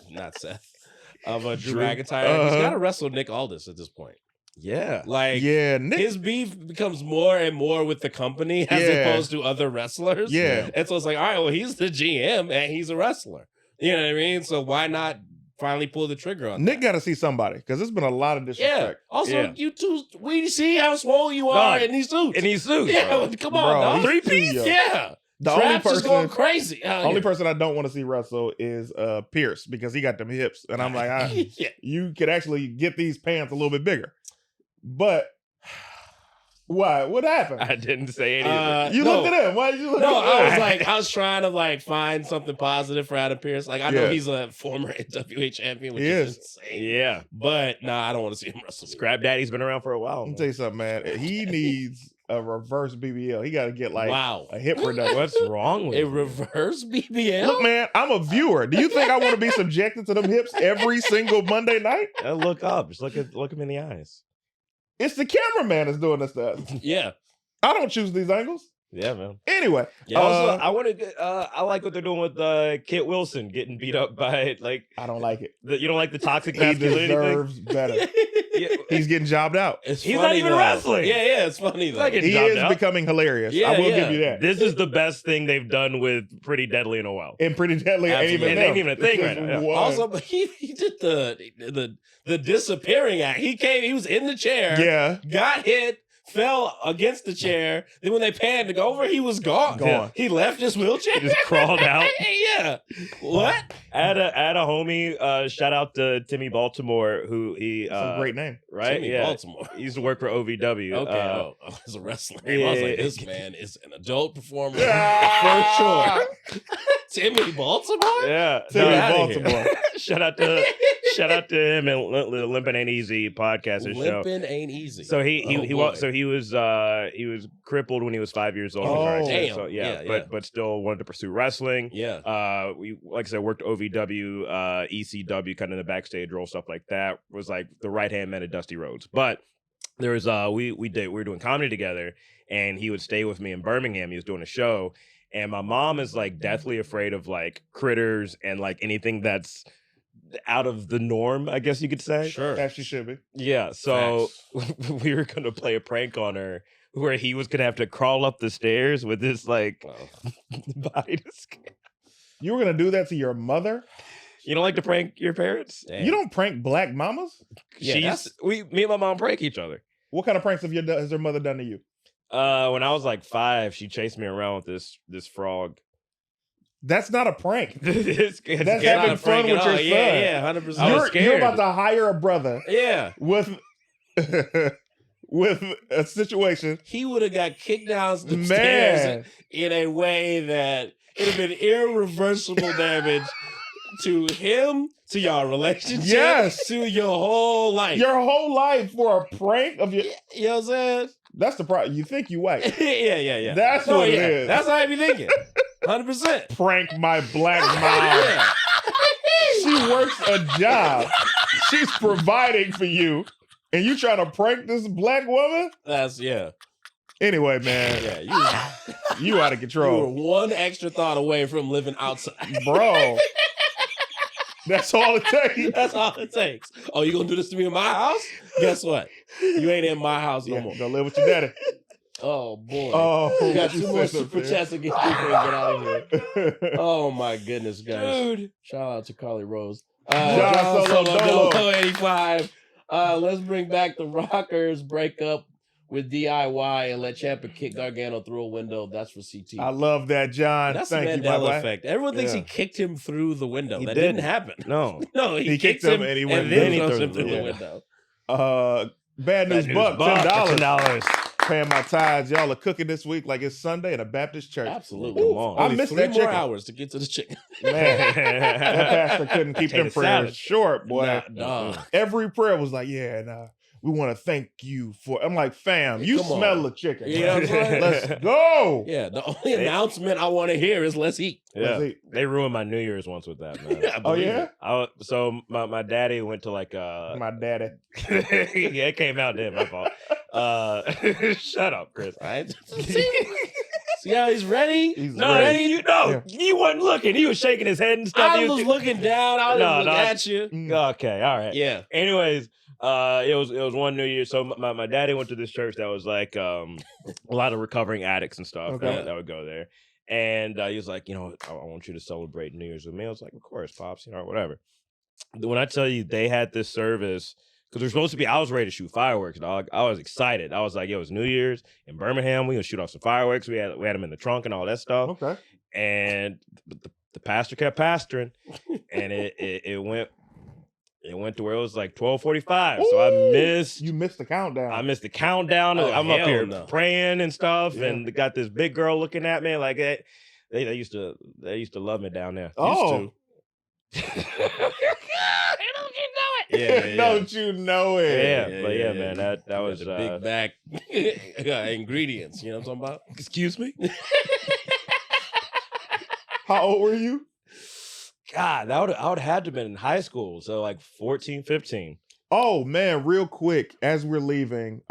[SPEAKER 3] not Seth, of Drew
[SPEAKER 4] Drew.
[SPEAKER 3] McIntyre, he's got to wrestle Nick Aldis at this point.
[SPEAKER 4] yeah,
[SPEAKER 3] Like,
[SPEAKER 2] Yeah, Nick.
[SPEAKER 3] his beef becomes more and more with the company as
[SPEAKER 2] Yeah.
[SPEAKER 3] opposed to other wrestlers.
[SPEAKER 2] Yeah.
[SPEAKER 3] And so it's like, all right, well, he's the GM and he's a wrestler. You know what I mean? So why not finally pull the trigger on
[SPEAKER 2] Nick
[SPEAKER 3] that?
[SPEAKER 2] got to see somebody because there's been a lot of
[SPEAKER 3] Yeah.
[SPEAKER 2] disrespect.
[SPEAKER 3] Also,
[SPEAKER 4] Yeah.
[SPEAKER 3] you two, we see how swole you are
[SPEAKER 4] Dog.
[SPEAKER 3] in these suits.
[SPEAKER 4] and he's sued.
[SPEAKER 3] yeah,
[SPEAKER 4] bro.
[SPEAKER 3] come on,
[SPEAKER 2] Bro,
[SPEAKER 3] dog.
[SPEAKER 2] he's
[SPEAKER 3] 3
[SPEAKER 2] too
[SPEAKER 3] piece.
[SPEAKER 2] young.
[SPEAKER 3] Yeah.
[SPEAKER 2] The only
[SPEAKER 3] Traps is going
[SPEAKER 2] person,
[SPEAKER 3] crazy. out
[SPEAKER 2] only
[SPEAKER 3] here.
[SPEAKER 2] person I don't want to see wrestle is Pierce because he got them hips, and I'm like,
[SPEAKER 3] yeah.
[SPEAKER 2] you could actually get these pants a little bit bigger. But why? What happened?
[SPEAKER 4] I didn't say anything.
[SPEAKER 2] You
[SPEAKER 3] no.
[SPEAKER 2] looked at him. Why did you look
[SPEAKER 3] No,
[SPEAKER 2] at
[SPEAKER 3] I
[SPEAKER 2] him?
[SPEAKER 3] was like, I was trying to like find something positive for Adam Pearce. Like, I know
[SPEAKER 2] Yeah.
[SPEAKER 3] he's a former NWA champion, which
[SPEAKER 2] He
[SPEAKER 3] is
[SPEAKER 2] is.
[SPEAKER 3] insane.
[SPEAKER 4] yeah,
[SPEAKER 3] But nah, I don't want to see him wrestle.
[SPEAKER 4] Scrap Daddy's been around for a while.
[SPEAKER 2] Let me
[SPEAKER 4] man.
[SPEAKER 2] tell you something, man. He needs a reverse BBL. He got to get like
[SPEAKER 3] wow.
[SPEAKER 2] a hip reduction.
[SPEAKER 4] What's wrong with
[SPEAKER 3] A
[SPEAKER 4] you?
[SPEAKER 3] reverse BBL?
[SPEAKER 2] Look, man, I'm a viewer. Do you think I want to be subjected to them hips every single Monday night?
[SPEAKER 4] Look up. Just look him in the eyes.
[SPEAKER 2] It's the cameraman that's doing this stuff.
[SPEAKER 3] Yeah.
[SPEAKER 2] I don't choose these angles.
[SPEAKER 4] Yeah, man.
[SPEAKER 2] Anyway,
[SPEAKER 3] Yeah.
[SPEAKER 4] Also, I want to. I like what they're doing with Kit Wilson getting beat up by like.
[SPEAKER 2] I don't like it.
[SPEAKER 4] You don't like the toxic
[SPEAKER 2] He
[SPEAKER 4] masculinity thing?
[SPEAKER 2] deserves better.
[SPEAKER 4] Yeah,
[SPEAKER 2] He's getting jobbed out.
[SPEAKER 3] It's
[SPEAKER 4] He's
[SPEAKER 3] funny,
[SPEAKER 4] not even
[SPEAKER 3] though.
[SPEAKER 4] wrestling.
[SPEAKER 3] Yeah, it's funny though.
[SPEAKER 4] Like it-
[SPEAKER 2] He
[SPEAKER 4] jobbed
[SPEAKER 2] is
[SPEAKER 4] out.
[SPEAKER 2] becoming hilarious.
[SPEAKER 3] Yeah,
[SPEAKER 2] I will
[SPEAKER 3] yeah.
[SPEAKER 2] give you that.
[SPEAKER 4] This is the best thing they've done with Pretty Deadly in a while.
[SPEAKER 2] And Pretty Deadly ain't even,
[SPEAKER 3] Absolutely.
[SPEAKER 4] It ain't even a thing right now, yeah.
[SPEAKER 2] One.
[SPEAKER 3] Also, but he did the disappearing act. He was in the chair,
[SPEAKER 2] yeah.
[SPEAKER 3] got hit, fell against the chair. Then when they panned over, he was gone.
[SPEAKER 2] Gone.
[SPEAKER 3] He left his wheelchair.
[SPEAKER 4] Just crawled out.
[SPEAKER 3] Yeah. What?
[SPEAKER 4] I had a homie. Shout out to Timmy Baltimore, who he
[SPEAKER 2] That's a great name.
[SPEAKER 4] right.
[SPEAKER 3] Timmy
[SPEAKER 4] Yeah,
[SPEAKER 3] Baltimore.
[SPEAKER 4] he used to work for OVW.
[SPEAKER 3] Okay. As a wrestler. I
[SPEAKER 4] yeah,
[SPEAKER 3] was like,
[SPEAKER 4] yeah.
[SPEAKER 3] this man is an adult performer
[SPEAKER 2] Ah!
[SPEAKER 3] for sure. Timmy Baltimore?
[SPEAKER 4] Yeah,
[SPEAKER 2] Timmy
[SPEAKER 3] Get outta here.
[SPEAKER 2] Baltimore.
[SPEAKER 4] shout out to him and Limpin' Ain't Easy podcast and show.
[SPEAKER 3] Limping ain't easy.
[SPEAKER 4] So he
[SPEAKER 3] boy.
[SPEAKER 4] was crippled when he was 5 years old. in a car
[SPEAKER 2] Oh.
[SPEAKER 4] accident.
[SPEAKER 3] Damn.
[SPEAKER 4] So
[SPEAKER 3] Yeah,
[SPEAKER 4] but still wanted to pursue wrestling.
[SPEAKER 3] Yeah.
[SPEAKER 4] We like I said worked OVW, ECW, kind of in the backstage role, stuff like that. Was like the right hand man of Dusty Rhodes. But there was we were doing comedy together, and he would stay with me in Birmingham. He was doing a show, and my mom is like deathly afraid of like critters and like anything that's out of the norm, I guess you could say.
[SPEAKER 3] Sure.
[SPEAKER 2] As she should be.
[SPEAKER 4] Yeah, so we were gonna play a prank on her where he was gonna have to crawl up the stairs with this like
[SPEAKER 3] Oh.
[SPEAKER 4] body to scale.
[SPEAKER 2] You were gonna do that to your mother?
[SPEAKER 4] You don't like to prank your parents?
[SPEAKER 3] Damn.
[SPEAKER 2] You don't prank black mamas?
[SPEAKER 3] Yeah, that's-
[SPEAKER 4] Me and my mom prank each other.
[SPEAKER 2] What kind of pranks has your mother done to you?
[SPEAKER 4] When I was like 5, she chased me around with this frog.
[SPEAKER 2] That's not a prank.
[SPEAKER 4] It's
[SPEAKER 2] That's
[SPEAKER 3] Not
[SPEAKER 2] having
[SPEAKER 3] a
[SPEAKER 2] fun
[SPEAKER 3] prank
[SPEAKER 2] with
[SPEAKER 3] at
[SPEAKER 2] your
[SPEAKER 3] all.
[SPEAKER 2] son.
[SPEAKER 3] Yeah, 100%.
[SPEAKER 4] I was
[SPEAKER 2] You're about
[SPEAKER 4] scared.
[SPEAKER 2] to hire a brother
[SPEAKER 3] Yeah.
[SPEAKER 2] with with a situation.
[SPEAKER 3] He would have got kicked down the
[SPEAKER 2] Man.
[SPEAKER 3] stairs in a way that it would have been irreversible damage to him, to your relationship,
[SPEAKER 2] Yes.
[SPEAKER 3] to your whole life.
[SPEAKER 2] Your whole life for a prank of your.
[SPEAKER 3] You know what I'm saying?
[SPEAKER 2] That's the problem. You think you white.
[SPEAKER 3] yeah.
[SPEAKER 2] That's what it is.
[SPEAKER 3] That's how I be thinking. 100%.
[SPEAKER 2] Prank my black mom.
[SPEAKER 3] Yeah.
[SPEAKER 2] She works a job. She's providing for you. And you trying to prank this black woman?
[SPEAKER 3] That's
[SPEAKER 2] Anyway, man,
[SPEAKER 3] Yeah,
[SPEAKER 2] you out of
[SPEAKER 3] you were
[SPEAKER 2] control.
[SPEAKER 3] one extra thought away from living outside.
[SPEAKER 2] Bro. That's all it takes.
[SPEAKER 3] That's all it takes. Oh, you gonna do this to me in my house? Guess what? You ain't in my house no
[SPEAKER 2] Yeah,
[SPEAKER 3] more.
[SPEAKER 2] go live with your daddy.
[SPEAKER 3] Oh boy.
[SPEAKER 2] Oh,
[SPEAKER 3] We got
[SPEAKER 2] you
[SPEAKER 3] 2 more
[SPEAKER 2] said
[SPEAKER 3] super
[SPEAKER 2] something.
[SPEAKER 3] chats to get through before we get out of here. Oh my goodness, guys.
[SPEAKER 4] Dude.
[SPEAKER 3] Shout out to Carly Rose.
[SPEAKER 2] John
[SPEAKER 3] John
[SPEAKER 2] Solo
[SPEAKER 3] Solo
[SPEAKER 2] Dolo.
[SPEAKER 3] Dolo 85. Let's bring back the Rockers, break up with DIY, and let Ciampa kick Gargano through a window. That's for CT.
[SPEAKER 2] I love that, John.
[SPEAKER 3] That's the
[SPEAKER 2] Thank you, my
[SPEAKER 3] Mandela
[SPEAKER 2] boy.
[SPEAKER 3] effect. Everyone thinks he
[SPEAKER 4] Yeah.
[SPEAKER 3] kicked him through the window.
[SPEAKER 4] He
[SPEAKER 3] That
[SPEAKER 4] didn't.
[SPEAKER 3] didn't happen.
[SPEAKER 4] No.
[SPEAKER 3] No,
[SPEAKER 2] He
[SPEAKER 3] kicked
[SPEAKER 2] kicked him
[SPEAKER 3] him
[SPEAKER 2] and he
[SPEAKER 3] and
[SPEAKER 2] went
[SPEAKER 3] then
[SPEAKER 4] he
[SPEAKER 3] throws
[SPEAKER 4] throws
[SPEAKER 3] him
[SPEAKER 4] him
[SPEAKER 3] through the
[SPEAKER 4] through.
[SPEAKER 3] window.
[SPEAKER 2] Bad news, Buck,
[SPEAKER 4] Buck,
[SPEAKER 2] $10.
[SPEAKER 4] $10.
[SPEAKER 2] Paying my tithes. Y'all are cooking this week like it's Sunday at a Baptist church.
[SPEAKER 3] Absolutely.
[SPEAKER 4] Come on.
[SPEAKER 2] I
[SPEAKER 3] Only
[SPEAKER 2] missed
[SPEAKER 3] 3
[SPEAKER 2] that
[SPEAKER 3] more
[SPEAKER 2] chicken.
[SPEAKER 3] hours to get to the chicken.
[SPEAKER 2] Man, that pastor couldn't keep them
[SPEAKER 4] Potato
[SPEAKER 2] prayers
[SPEAKER 4] salad.
[SPEAKER 2] short, boy.
[SPEAKER 3] Nah.
[SPEAKER 2] Every prayer was like, yeah, nah, we want to thank you for. I'm like, fam, you
[SPEAKER 3] Come on.
[SPEAKER 2] smell the chicken.
[SPEAKER 3] You know what I'm saying?
[SPEAKER 2] Let's go.
[SPEAKER 3] Yeah, the only announcement I want to hear is let's eat.
[SPEAKER 4] Yeah,
[SPEAKER 2] Let's eat.
[SPEAKER 4] they ruined my New Year's once with that, man.
[SPEAKER 3] I
[SPEAKER 2] Oh,
[SPEAKER 3] believe
[SPEAKER 2] yeah?
[SPEAKER 3] it.
[SPEAKER 4] So my daddy went to like
[SPEAKER 2] My daddy.
[SPEAKER 4] yeah, it came out then, my fault. Shut up, Chris.
[SPEAKER 3] Right? See how he's ready?
[SPEAKER 2] He's
[SPEAKER 4] No,
[SPEAKER 2] ready.
[SPEAKER 4] you weren't looking. He was shaking his head and stuff.
[SPEAKER 3] I
[SPEAKER 4] He
[SPEAKER 3] was looking down. I was
[SPEAKER 4] No,
[SPEAKER 3] looking
[SPEAKER 4] no.
[SPEAKER 3] at you.
[SPEAKER 4] Okay, all right.
[SPEAKER 3] Yeah.
[SPEAKER 4] Anyways, it was one New Year. So my daddy went to this church that was like a lot of recovering addicts and stuff
[SPEAKER 2] Okay.
[SPEAKER 4] that would go there. And he was like, I want you to celebrate New Year's with me. I was like, of course, pops, whatever. When I tell you they had this service, because they're supposed to be, I was ready to shoot fireworks, dog. I was excited. I was like, yo, it's New Year's in Birmingham. We gonna shoot off some fireworks. We had them in the trunk and all that stuff.
[SPEAKER 2] Okay.
[SPEAKER 4] And the pastor kept pastoring, and it went to where it was like 12:45. So I missed.
[SPEAKER 2] You missed the countdown.
[SPEAKER 4] I missed the countdown.
[SPEAKER 3] Oh,
[SPEAKER 4] I'm up
[SPEAKER 3] hell
[SPEAKER 4] here
[SPEAKER 3] no.
[SPEAKER 4] praying and stuff,
[SPEAKER 2] Yeah.
[SPEAKER 4] and they got this big girl looking at me like that. They used to love me down there.
[SPEAKER 2] Oh.
[SPEAKER 3] Used to.
[SPEAKER 4] Yeah.
[SPEAKER 2] Don't you know it?
[SPEAKER 4] Yeah, man, that was
[SPEAKER 3] the big bag ingredients. You know what I'm talking about?
[SPEAKER 4] Excuse me.
[SPEAKER 2] How old were you?
[SPEAKER 4] God, I would have had to have been in high school, so like 14, 15.
[SPEAKER 2] Oh man, real quick, as we're leaving,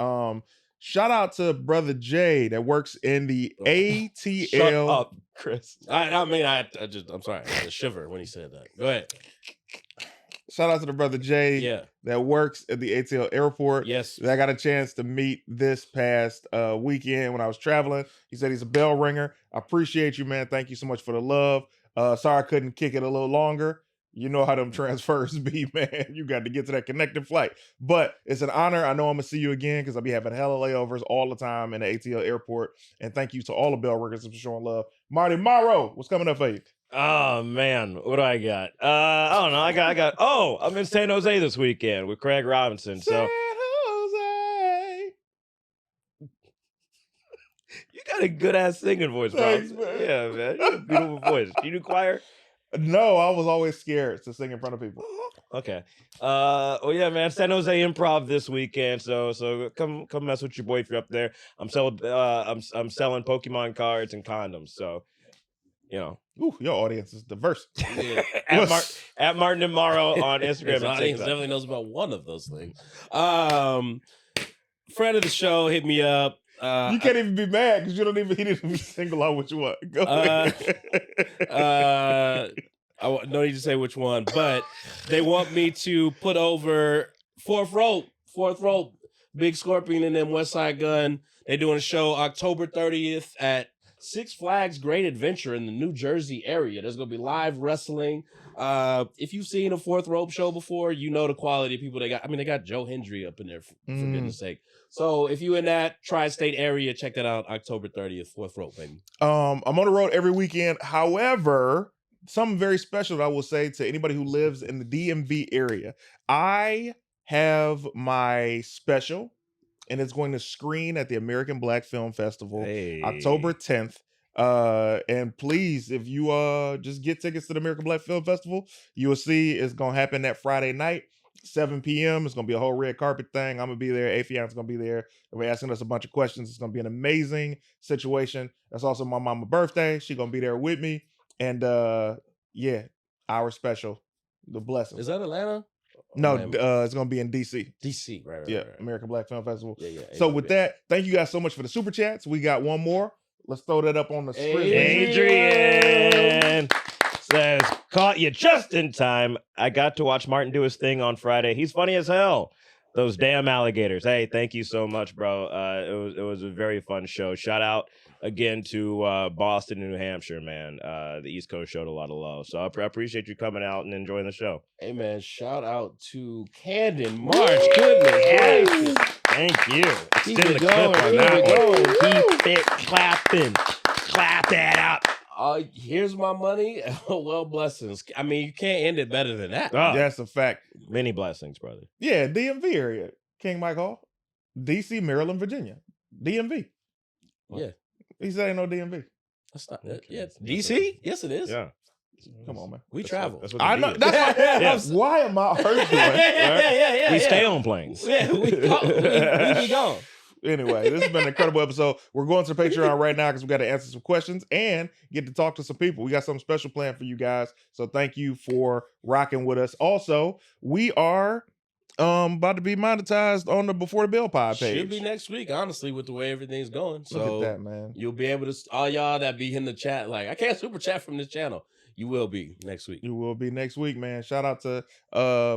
[SPEAKER 2] shout out to brother Jay that works in the ATL.
[SPEAKER 4] Shut up, Chris.
[SPEAKER 3] I'm sorry. I had a shiver when he said that. Go ahead.
[SPEAKER 2] Shout out to the brother Jay
[SPEAKER 3] Yeah.
[SPEAKER 2] that works at the ATL airport.
[SPEAKER 3] Yes.
[SPEAKER 2] That I got a chance to meet this past weekend when I was traveling. He said he's a bell ringer. I appreciate you, man. Thank you so much for the love. Sorry I couldn't kick it a little longer. You know how them transfers be, man. You got to get to that connecting flight. But it's an honor. I know I'm going to see you again because I'll be having hella layovers all the time in the ATL airport. And thank you to all the bell ringers for showing love. Marty Morrow, what's coming up for you?
[SPEAKER 4] Oh man, what do I got? I don't know. I'm in San Jose this weekend with Craig Robinson. So
[SPEAKER 2] San Jose.
[SPEAKER 4] you got a good ass singing voice, bro.
[SPEAKER 2] Thanks, man.
[SPEAKER 4] Yeah, man. You have a beautiful voice. Do you do choir?
[SPEAKER 2] No, I was always scared to sing in front of people.
[SPEAKER 4] Okay. Well, yeah, man. San Jose Improv this weekend. So come mess with your boy if you're up there. I'm selling selling Pokemon cards and condoms. So,
[SPEAKER 2] Ooh, your audience is diverse.
[SPEAKER 3] Yeah.
[SPEAKER 4] at Martin and Morrow on Instagram
[SPEAKER 3] His
[SPEAKER 4] and
[SPEAKER 3] audience
[SPEAKER 4] TikTok.
[SPEAKER 3] definitely knows about one of those things. Friend of the show hit me up.
[SPEAKER 2] You can't even be mad because he didn't even single out which one. Go ahead.
[SPEAKER 3] No need to say which one, but they want me to put over Fourth Rope, Big Scorpion and then West Side Gun. They're doing a show October 30th at Six Flags Great Adventure in the New Jersey area. There's going to be live wrestling. If you've seen a Fourth Rope show before, you know the quality of people they got. I mean, they got Joe Hendry up in there, for goodness sake. So if you in that tri-state area, check that out October 30th, Fourth Rope, baby.
[SPEAKER 2] I'm on the road every weekend. However, something very special that I will say to anybody who lives in the DMV area. I have my special, and it's going to screen at the American Black Film Festival October 10th. And please, if you just get tickets to the American Black Film Festival, you will see it's gonna happen that Friday night, 7 p.m. It's gonna be a whole red carpet thing. I'm gonna be there. Afion's gonna be there. They're asking us a bunch of questions. It's gonna be an amazing situation. That's also my mama's birthday. She's gonna be there with me. And yeah, our special, The Blessing.
[SPEAKER 3] Is that Atlanta?
[SPEAKER 2] No,
[SPEAKER 3] Miami.
[SPEAKER 2] it's gonna be in DC.
[SPEAKER 3] DC, right?
[SPEAKER 2] Yeah,
[SPEAKER 3] right.
[SPEAKER 2] American Black Film Festival.
[SPEAKER 3] Yeah.
[SPEAKER 2] So with that, thank you guys so much for the super chats. We got one more. Let's throw that up on the screen.
[SPEAKER 4] Adrian says, caught you just in time. I got to watch Martin do his thing on Friday. He's funny as hell. Those damn alligators. Hey, thank you so much, bro. It was a very fun show. Shout out again to Boston and New Hampshire, man. The East Coast showed a lot of love. So I appreciate you coming out and enjoying the show.
[SPEAKER 3] Hey man, shout out to Camden March. Goodness gracious.
[SPEAKER 4] Thank you.
[SPEAKER 3] Keep
[SPEAKER 4] Extend
[SPEAKER 3] it
[SPEAKER 4] the clip
[SPEAKER 3] going,
[SPEAKER 4] on
[SPEAKER 3] keep
[SPEAKER 4] that
[SPEAKER 3] it
[SPEAKER 4] one.
[SPEAKER 3] going.
[SPEAKER 4] Keep it clapping. Clap that up.
[SPEAKER 3] Here's my money. Well, blessings. I mean, you can't end it better than that.
[SPEAKER 4] Oh,
[SPEAKER 2] That's a fact.
[SPEAKER 4] many blessings, brother.
[SPEAKER 2] Yeah, DMV area. King Mike Hall. DC, Maryland, Virginia. DMV.
[SPEAKER 3] Yeah,
[SPEAKER 2] He said ain't no DMV.
[SPEAKER 3] that's not.
[SPEAKER 4] Okay.
[SPEAKER 3] Yeah, DC. Yes, it is.
[SPEAKER 4] Yeah.
[SPEAKER 2] Come on, man.
[SPEAKER 3] We travel.
[SPEAKER 4] That's what
[SPEAKER 2] I
[SPEAKER 4] the
[SPEAKER 2] know.
[SPEAKER 4] D
[SPEAKER 2] That's
[SPEAKER 4] is.
[SPEAKER 2] why,
[SPEAKER 4] Yes.
[SPEAKER 2] why am I arguing?
[SPEAKER 3] yeah.
[SPEAKER 4] We stay on planes.
[SPEAKER 3] Yeah, we be gone.
[SPEAKER 2] Anyway, this has been an incredible episode. We're going to Patreon right now because we got to answer some questions and get to talk to some people. We got something special planned for you guys. So thank you for rocking with us. Also, we are about to be monetized on the Before the Bell pod page.
[SPEAKER 3] Should be next week, honestly, with the way everything's going. So
[SPEAKER 2] Look at that, man.
[SPEAKER 3] you'll be able to. All y'all that be in the chat, like I can't super chat from this channel. You will be next week.
[SPEAKER 2] You will be next week, man. Shout out to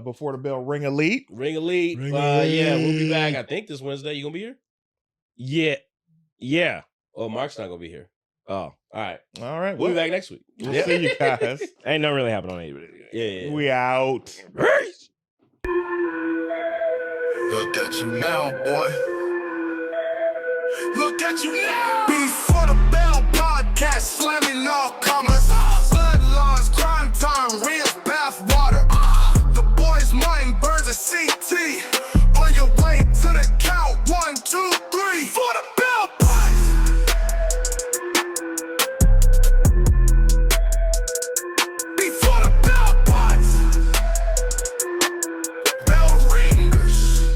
[SPEAKER 2] Before the Bell Ring Elite.
[SPEAKER 3] Ring Elite.
[SPEAKER 2] Ring
[SPEAKER 3] Yeah, we'll be back.
[SPEAKER 2] Elite.
[SPEAKER 3] I think this Wednesday. You gonna be here?
[SPEAKER 4] Yeah.
[SPEAKER 3] Oh, Mark's not gonna be here.
[SPEAKER 4] Oh,
[SPEAKER 3] All right.
[SPEAKER 2] All right.
[SPEAKER 3] We'll
[SPEAKER 2] Well,
[SPEAKER 3] be back next week.
[SPEAKER 2] we'll see you guys.
[SPEAKER 4] ain't nothing really happened on it.
[SPEAKER 3] Yeah.
[SPEAKER 2] We out.
[SPEAKER 1] Look at you now, boy. Look at you now. Before the Bell podcast, slamming all comers. Blood laws, crime time, real bath water. The boy's mind burns a CT. On your way to the count, 1, 2, 3. For the Bell pod. Before the Bell pods. Bell ringers.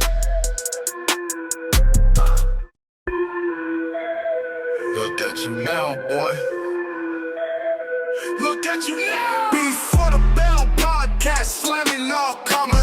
[SPEAKER 1] Look at you now, boy. Look at you now. Before the Bell podcast, slamming all comers.